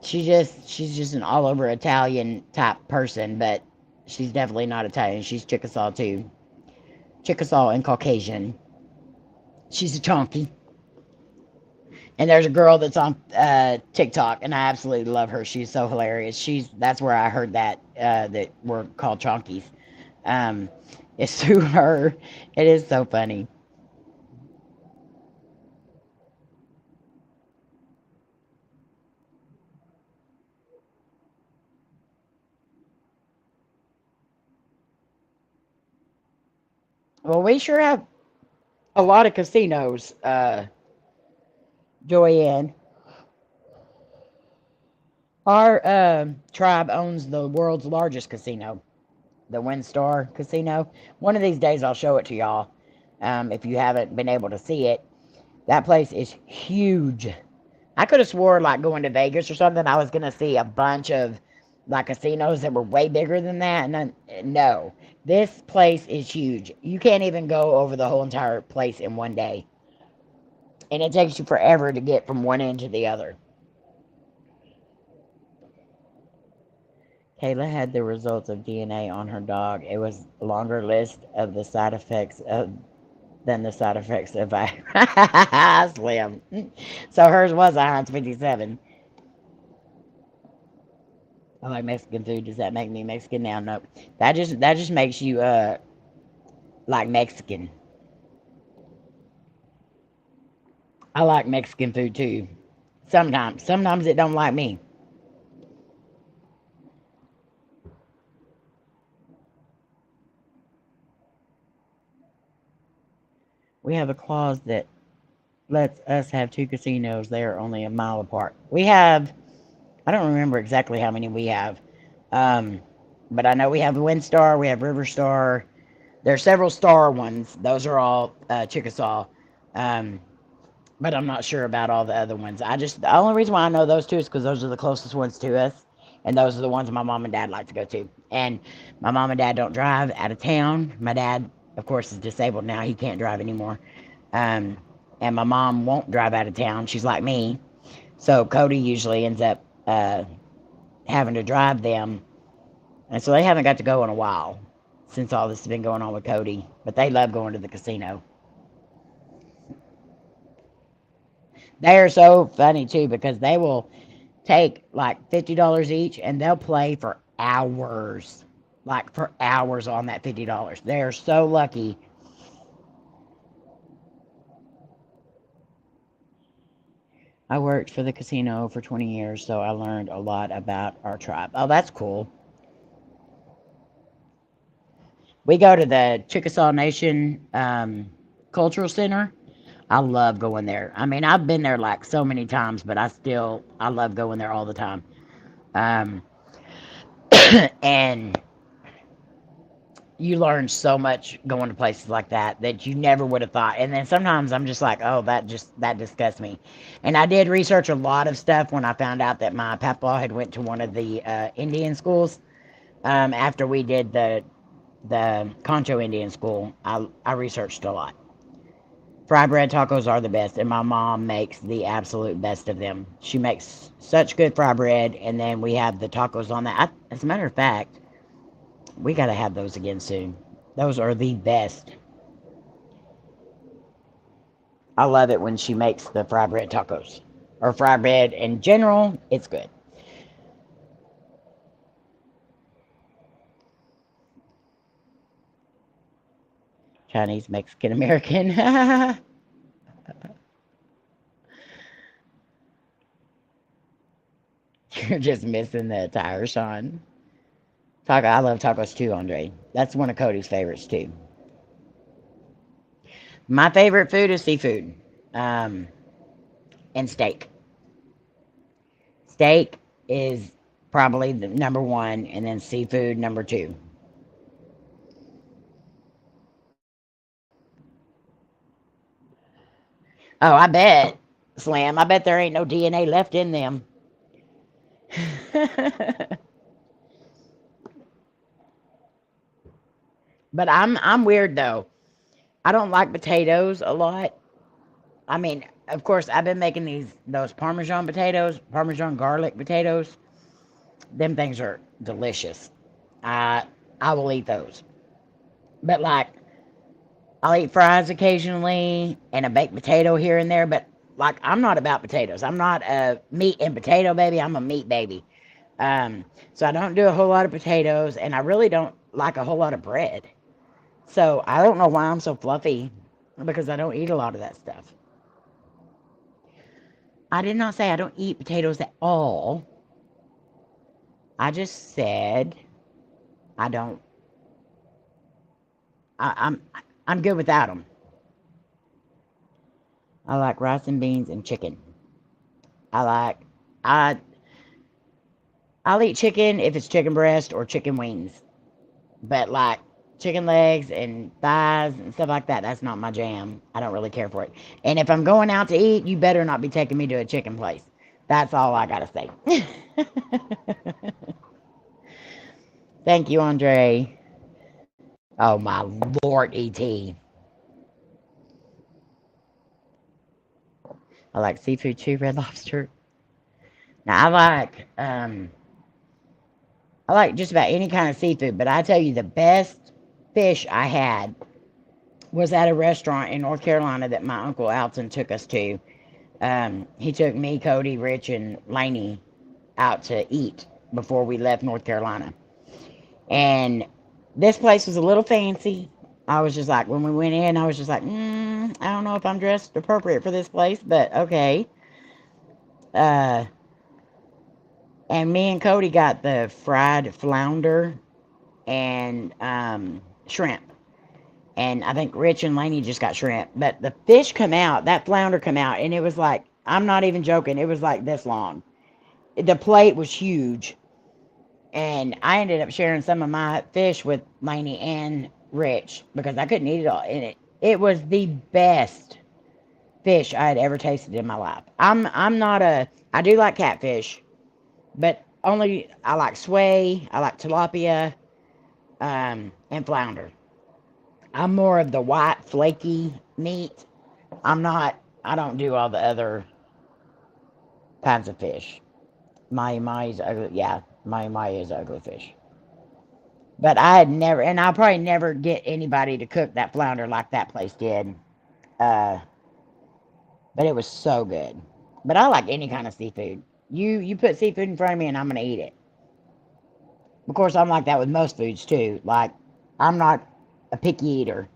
She's just an all over Italian type person, but she's definitely not Italian. She's Chickasaw too. Chickasaw and Caucasian. She's a chonky. And there's a girl that's on TikTok, and I absolutely love her. She's so hilarious. That's where I heard that we're called chonkies. Um, it's through her. It is so funny. Well, we sure have a lot of casinos, Joyanne. Our tribe owns the world's largest casino, the WinStar Casino. One of these days, I'll show it to y'all. If you haven't been able to see it, that place is huge. I could have swore, like going to Vegas or something, I was gonna see a bunch of like casinos that were way bigger than that. And then, no, this place is huge. You can't even go over the whole entire place in one day, and it takes you forever to get from one end to the other. Kayla had the results of DNA on her dog. It was a longer list of the side effects than the side effects of Slim. So hers was 157. I like Mexican food. Does that make me Mexican now? Nope. That just makes you like Mexican. I like Mexican food too. Sometimes it don't like me. We have a clause that lets us have two casinos. They are only a mile apart. We have, I don't remember exactly how many we have, um, but I know we have Windstar, we have Riverstar. There are several star ones. Those are all Chickasaw. Um, but I'm not sure about all the other ones. The only reason why I know those two is because those are the closest ones to us, and those are the ones my mom and dad like to go to. And my mom and dad don't drive out of town. My dad, of course, is disabled now. He can't drive anymore. Um, and my mom won't drive out of town. She's like me. So Coty usually ends up having to drive them. And so they haven't got to go in a while since all this has been going on with Coty. But they love going to the casino. They are so funny too because they will take like $50 each and they'll play for hours. Like for hours on that $50. They're so lucky. I worked for the casino for 20 years, so I learned a lot about our tribe. Oh, that's cool. We go to the Chickasaw Nation Cultural Center. I love going there. I mean, I've been there like so many times, but I love going there all the time. Um, and you learn so much going to places like that you never would have thought. And then sometimes I'm just like, oh, that disgusts me. And I did research a lot of stuff when I found out that my papa had went to one of the Indian schools. After we did the Concho Indian School, I researched a lot. Fried bread tacos are the best, and my mom makes the absolute best of them. She makes such good fried bread, and then we have the tacos on that. As a matter of fact, we got to have those again soon. Those are the best. I love it when she makes the fried bread tacos. Or fried bread in general, it's good. Chinese, Mexican, American. You're just missing the attire, Shawn. Taco, I love tacos too, Andre. That's one of Cody's favorites too. My favorite food is seafood, um, and steak. Steak is probably the number one, and then seafood number two. Oh, I bet, Slam. I bet there ain't no DNA left in them. But I'm weird though. I don't like potatoes a lot. I mean, of course, I've been making those Parmesan potatoes, Parmesan garlic potatoes. Them things are delicious. I I will eat those. But like, I'll eat fries occasionally and a baked potato here and there. But like, I'm not about potatoes. I'm not a meat and potato baby. I'm a meat baby. So I don't do a whole lot of potatoes, and I really don't like a whole lot of bread. So I don't know why I'm so fluffy, because I don't eat a lot of that stuff. I did not say I don't eat potatoes at all. I just said I don't. I'm I'm good without them. I like rice and beans and chicken. I like I I'll eat chicken if it's chicken breast or chicken wings. But like chicken legs and thighs and stuff like that, that's not my jam. I don't really care for it. And if I'm going out to eat, you better not be taking me to a chicken place. That's all I gotta say. Thank you, Andre. Oh my Lord, ET. I like seafood too, red lobster. Now I like just about any kind of seafood, but I tell you the best fish I had was at a restaurant in North Carolina that my uncle Alton took us to. He took me, Cody, Rich, and Layne out to eat before we left North Carolina. And this place was a little fancy. I was just like, when we went in, I was just like, I don't know if I'm dressed appropriate for this place, but okay. Uh, and me and Cody got the fried flounder and shrimp. And I think Rich and Layne just got shrimp. But the fish come out, that flounder come out, and it was like, I'm not even joking, it was like this long. The plate was huge. And I ended up sharing some of my fish with Layne and Rich because I couldn't eat it all. And it was the best fish I had ever tasted in my life. I'm not a I do like catfish, but only I like sway, I like tilapia, and flounder. I'm more of the white flaky meat. I don't do all the other kinds of fish. My is ugly. Yeah, my is ugly fish. But I had never, and I'll probably never get anybody to cook that flounder like that place did. Uh, but it was so good. But I like any kind of seafood. You put seafood in front of me, and I'm gonna eat it. Of course, I'm like that with most foods too. Like, I'm not a picky eater.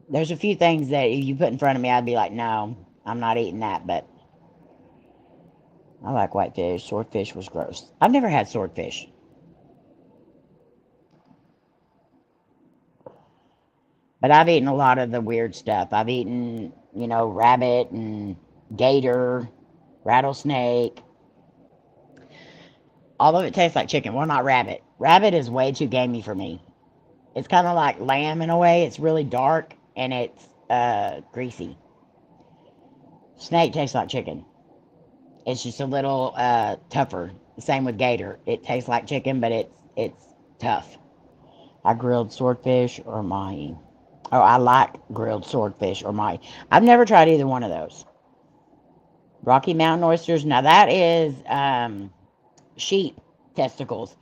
There's a few things that if you put in front of me, I'd be like, no, I'm not eating that. But I like whitefish. Swordfish was gross. I've never had swordfish. But I've eaten a lot of the weird stuff. I've eaten, rabbit and gator, rattlesnake. All of it tastes like chicken. Well, not rabbit. Rabbit is way too gamey for me. It's kind of like lamb in a way. It's really dark and it's greasy. Snake tastes like chicken. It's just a little tougher. Same with gator. It tastes like chicken, but it's tough. I grilled swordfish or mahi. Oh, I like grilled swordfish or mahi. I've never tried either one of those. Rocky Mountain oysters. Now that is sheep testicles.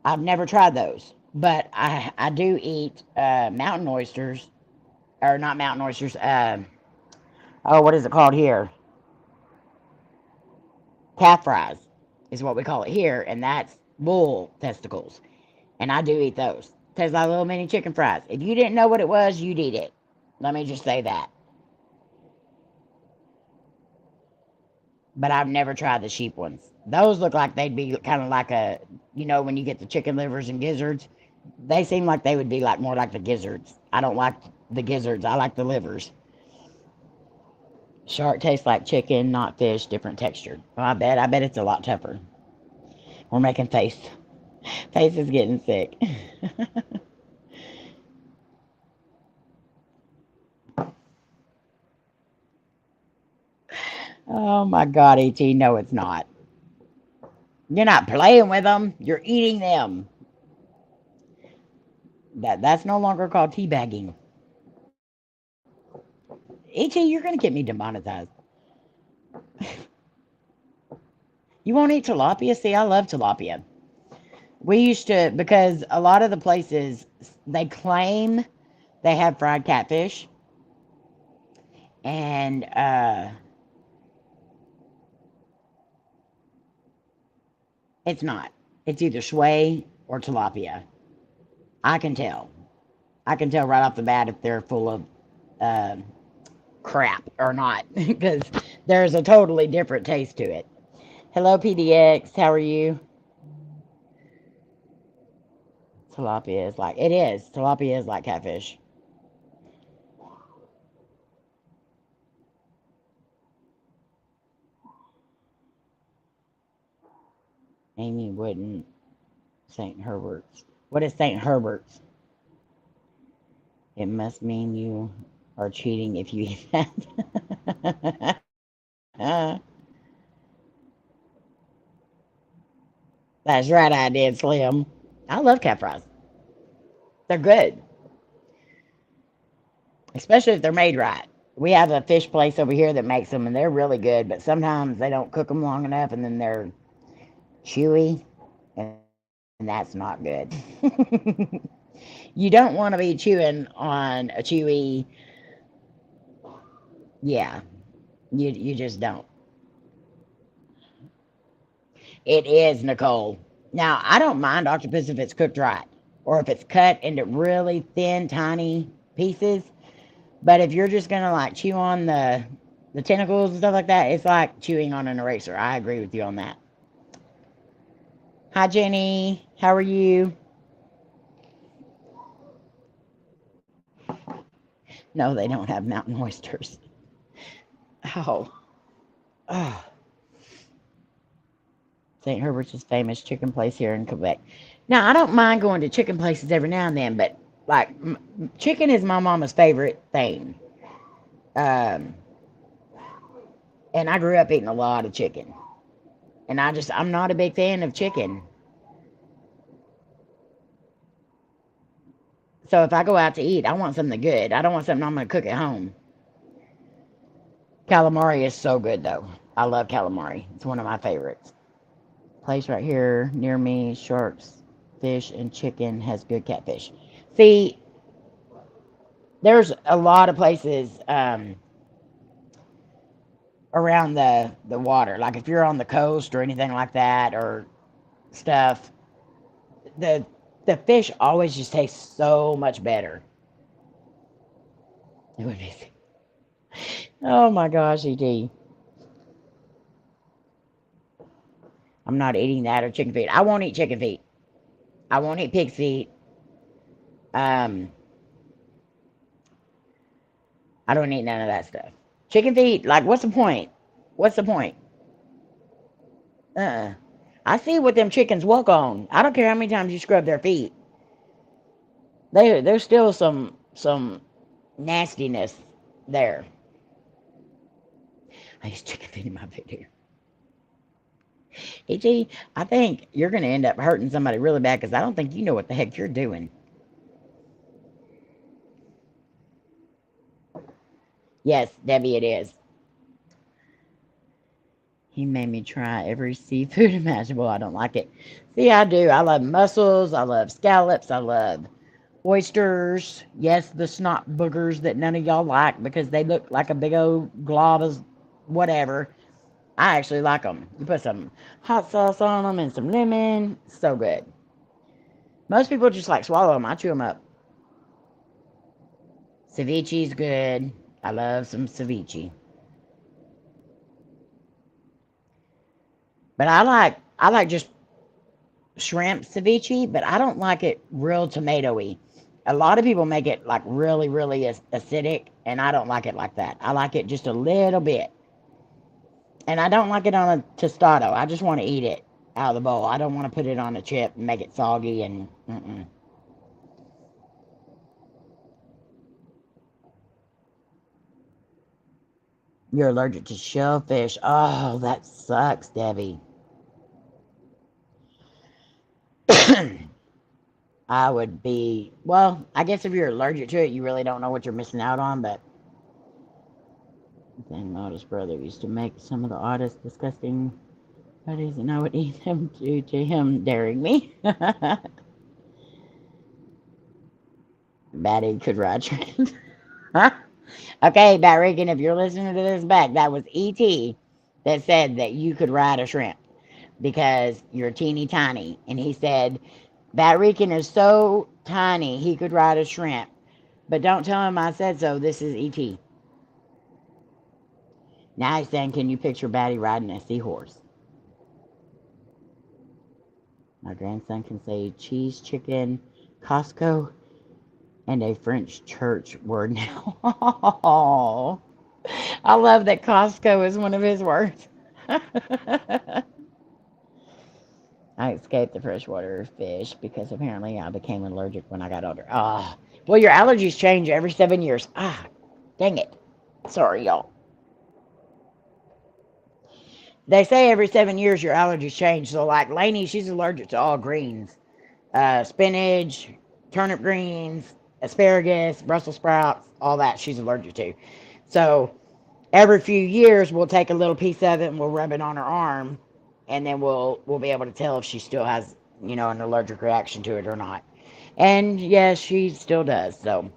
I've never tried those, but I do eat mountain oysters, or not mountain oysters. Oh, what is it called here? Calf fries is what we call it here, and that's bull testicles, and I do eat those. Tastes like little mini chicken fries. If you didn't know what it was, you'd eat it. Let me just say that. But I've never tried the sheep ones. Those look like they'd be kind of like a, you know, when you get the chicken livers and gizzards, they seem like they would be like more like the gizzards. I don't like the gizzards. I like the livers. Shark tastes like chicken, not fish, different texture. Well, I bet it's a lot tougher. We're making face. Face is getting sick. Oh my God, E.T., no it's not. You're not playing with them. You're eating them. That's no longer called teabagging. E.T., you're going to get me demonetized. You won't eat tilapia? See, I love tilapia. We used to, because a lot of the places, they claim they have fried catfish. And, it's not. It's either sway or tilapia. I can tell. I can tell right off the bat if they're full of crap or not. Because there's a totally different taste to it. Hello, PDX. How are you? Tilapia is like, it is. Tilapia is like catfish. Amy wouldn't. St. Herbert's. What is St. Herbert's? It must mean you are cheating if you eat that. That's right, I did, Slim. I love cat fries. They're good. Especially if they're made right. We have a fish place over here that makes them, and they're really good, but sometimes they don't cook them long enough, and then they're chewy, and that's not good. You don't want to be chewing on a chewy, yeah, you just don't. It is, Nicole. Now, I don't mind octopus if it's cooked right, or if it's cut into really thin, tiny pieces, but if you're just gonna like chew on the tentacles and stuff like that, it's like chewing on an eraser. I agree with you on that. Hi, Jenny. How are you? No, they don't have mountain oysters. Oh. Oh. St. Herbert's is famous chicken place here in Quebec. Now, I don't mind going to chicken places every now and then, but like chicken is my mama's favorite thing. And I grew up eating a lot of chicken. And I'm not a big fan of chicken. So if I go out to eat, I want something good. I don't want something I'm going to cook at home. Calamari is so good, though. I love calamari. It's one of my favorites. Place right here near me, Sharks, Fish, and Chicken has good catfish. See, there's a lot of places around the water. Like if you're on the coast or anything like that or stuff, the fish always just tastes so much better. It would be. Oh my gosh, ED. I'm not eating that or chicken feet. I won't eat chicken feet. I won't eat pig's feet. I don't eat none of that stuff. Chicken feet, like, what's the point? What's the point? I see what them chickens walk on. I don't care how many times you scrub their feet. There's still some nastiness there. I use chicken feet in my video. E.G., I think you're going to end up hurting somebody really bad because I don't think you know what the heck you're doing. Yes, Debbie, it is. He made me try every seafood imaginable. I don't like it. See, I do. I love mussels. I love scallops. I love oysters. Yes, the snot boogers that none of y'all like because they look like a big old glob of whatever. I actually like them. You put some hot sauce on them and some lemon. So good. Most people just like swallow them. I chew them up. Ceviche's good. I love some ceviche. But I like just shrimp ceviche, but I don't like it real tomatoey. A lot of people make it like really, really acidic, and I don't like it like that. I like it just a little bit. And I don't like it on a tostado. I just want to eat it out of the bowl. I don't want to put it on a chip and make it soggy and You're allergic to shellfish. Oh, that sucks, Debbie. I would be, well, I guess if you're allergic to it, you really don't know what you're missing out on, but then my oldest brother used to make some of the oddest, disgusting buddies, and I would eat them due to him daring me. Batty could ride trains. Okay, Batrican, if you're listening to this back, that was E.T. that said that you could ride a shrimp because you're teeny tiny. And he said, Batrican is so tiny he could ride a shrimp. But don't tell him I said so. This is E.T. Now he's saying, can you picture Batty riding a seahorse? My grandson can say cheese, chicken, Costco, and a French church word now. Oh, I love that Costco is one of his words. I escaped the freshwater fish because apparently I became allergic when I got older. Ah, well, your allergies change every 7 years. Ah, dang it. Sorry, y'all. They say every 7 years your allergies change. So, like Layne, she's allergic to all greens, spinach, turnip greens, asparagus, Brussels sprouts, all that she's allergic to. So every few years we'll take a little piece of it and we'll rub it on her arm, and then we'll be able to tell if she still has, an allergic reaction to it or not. And yes, she still does. So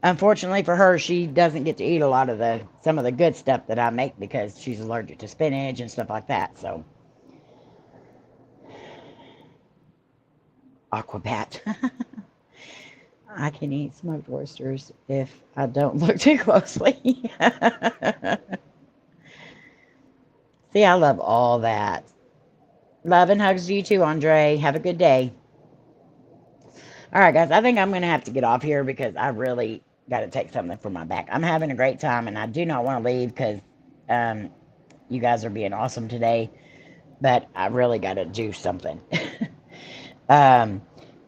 unfortunately for her, she doesn't get to eat a lot of some of the good stuff that I make because she's allergic to spinach and stuff like that. So Aquabat. I can eat smoked oysters if I don't look too closely. See, I love all that. Love and hugs to you too, Andre. Have a good day. All right, guys, I think I'm going to have to get off here because I really got to take something for my back. I'm having a great time, and I do not want to leave because you guys are being awesome today, but I really got to do something. But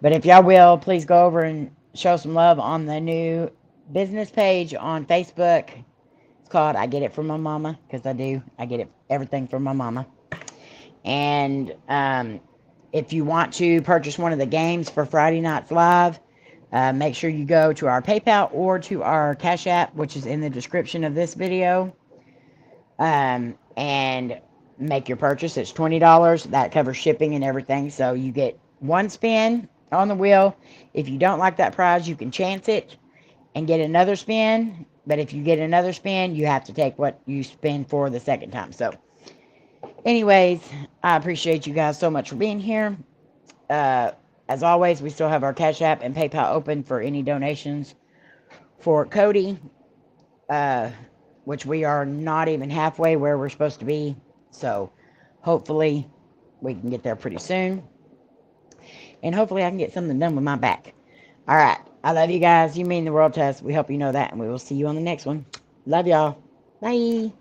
if y'all will, please go over and show some love on the new business page on Facebook. It's called I Get It From My Mama, because I do. I get everything from my mama. And if you want to purchase one of the games for Friday Nights Live, make sure you go to our PayPal or to our Cash App, which is in the description of this video, and make your purchase. It's $20. That covers shipping and everything. So you get one spin on the wheel. If you don't like that prize, you can chance it and get another spin. But if you get another spin, you have to take what you spend for the second time. So anyways, I appreciate you guys so much for being here. As always, we still have our Cash App and PayPal open for any donations for Coty, which we are not even halfway where we're supposed to be. So hopefully we can get there pretty soon. And hopefully I can get something done with my back. All right. I love you guys. You mean the world to us. We hope you know that. And we will see you on the next one. Love y'all. Bye.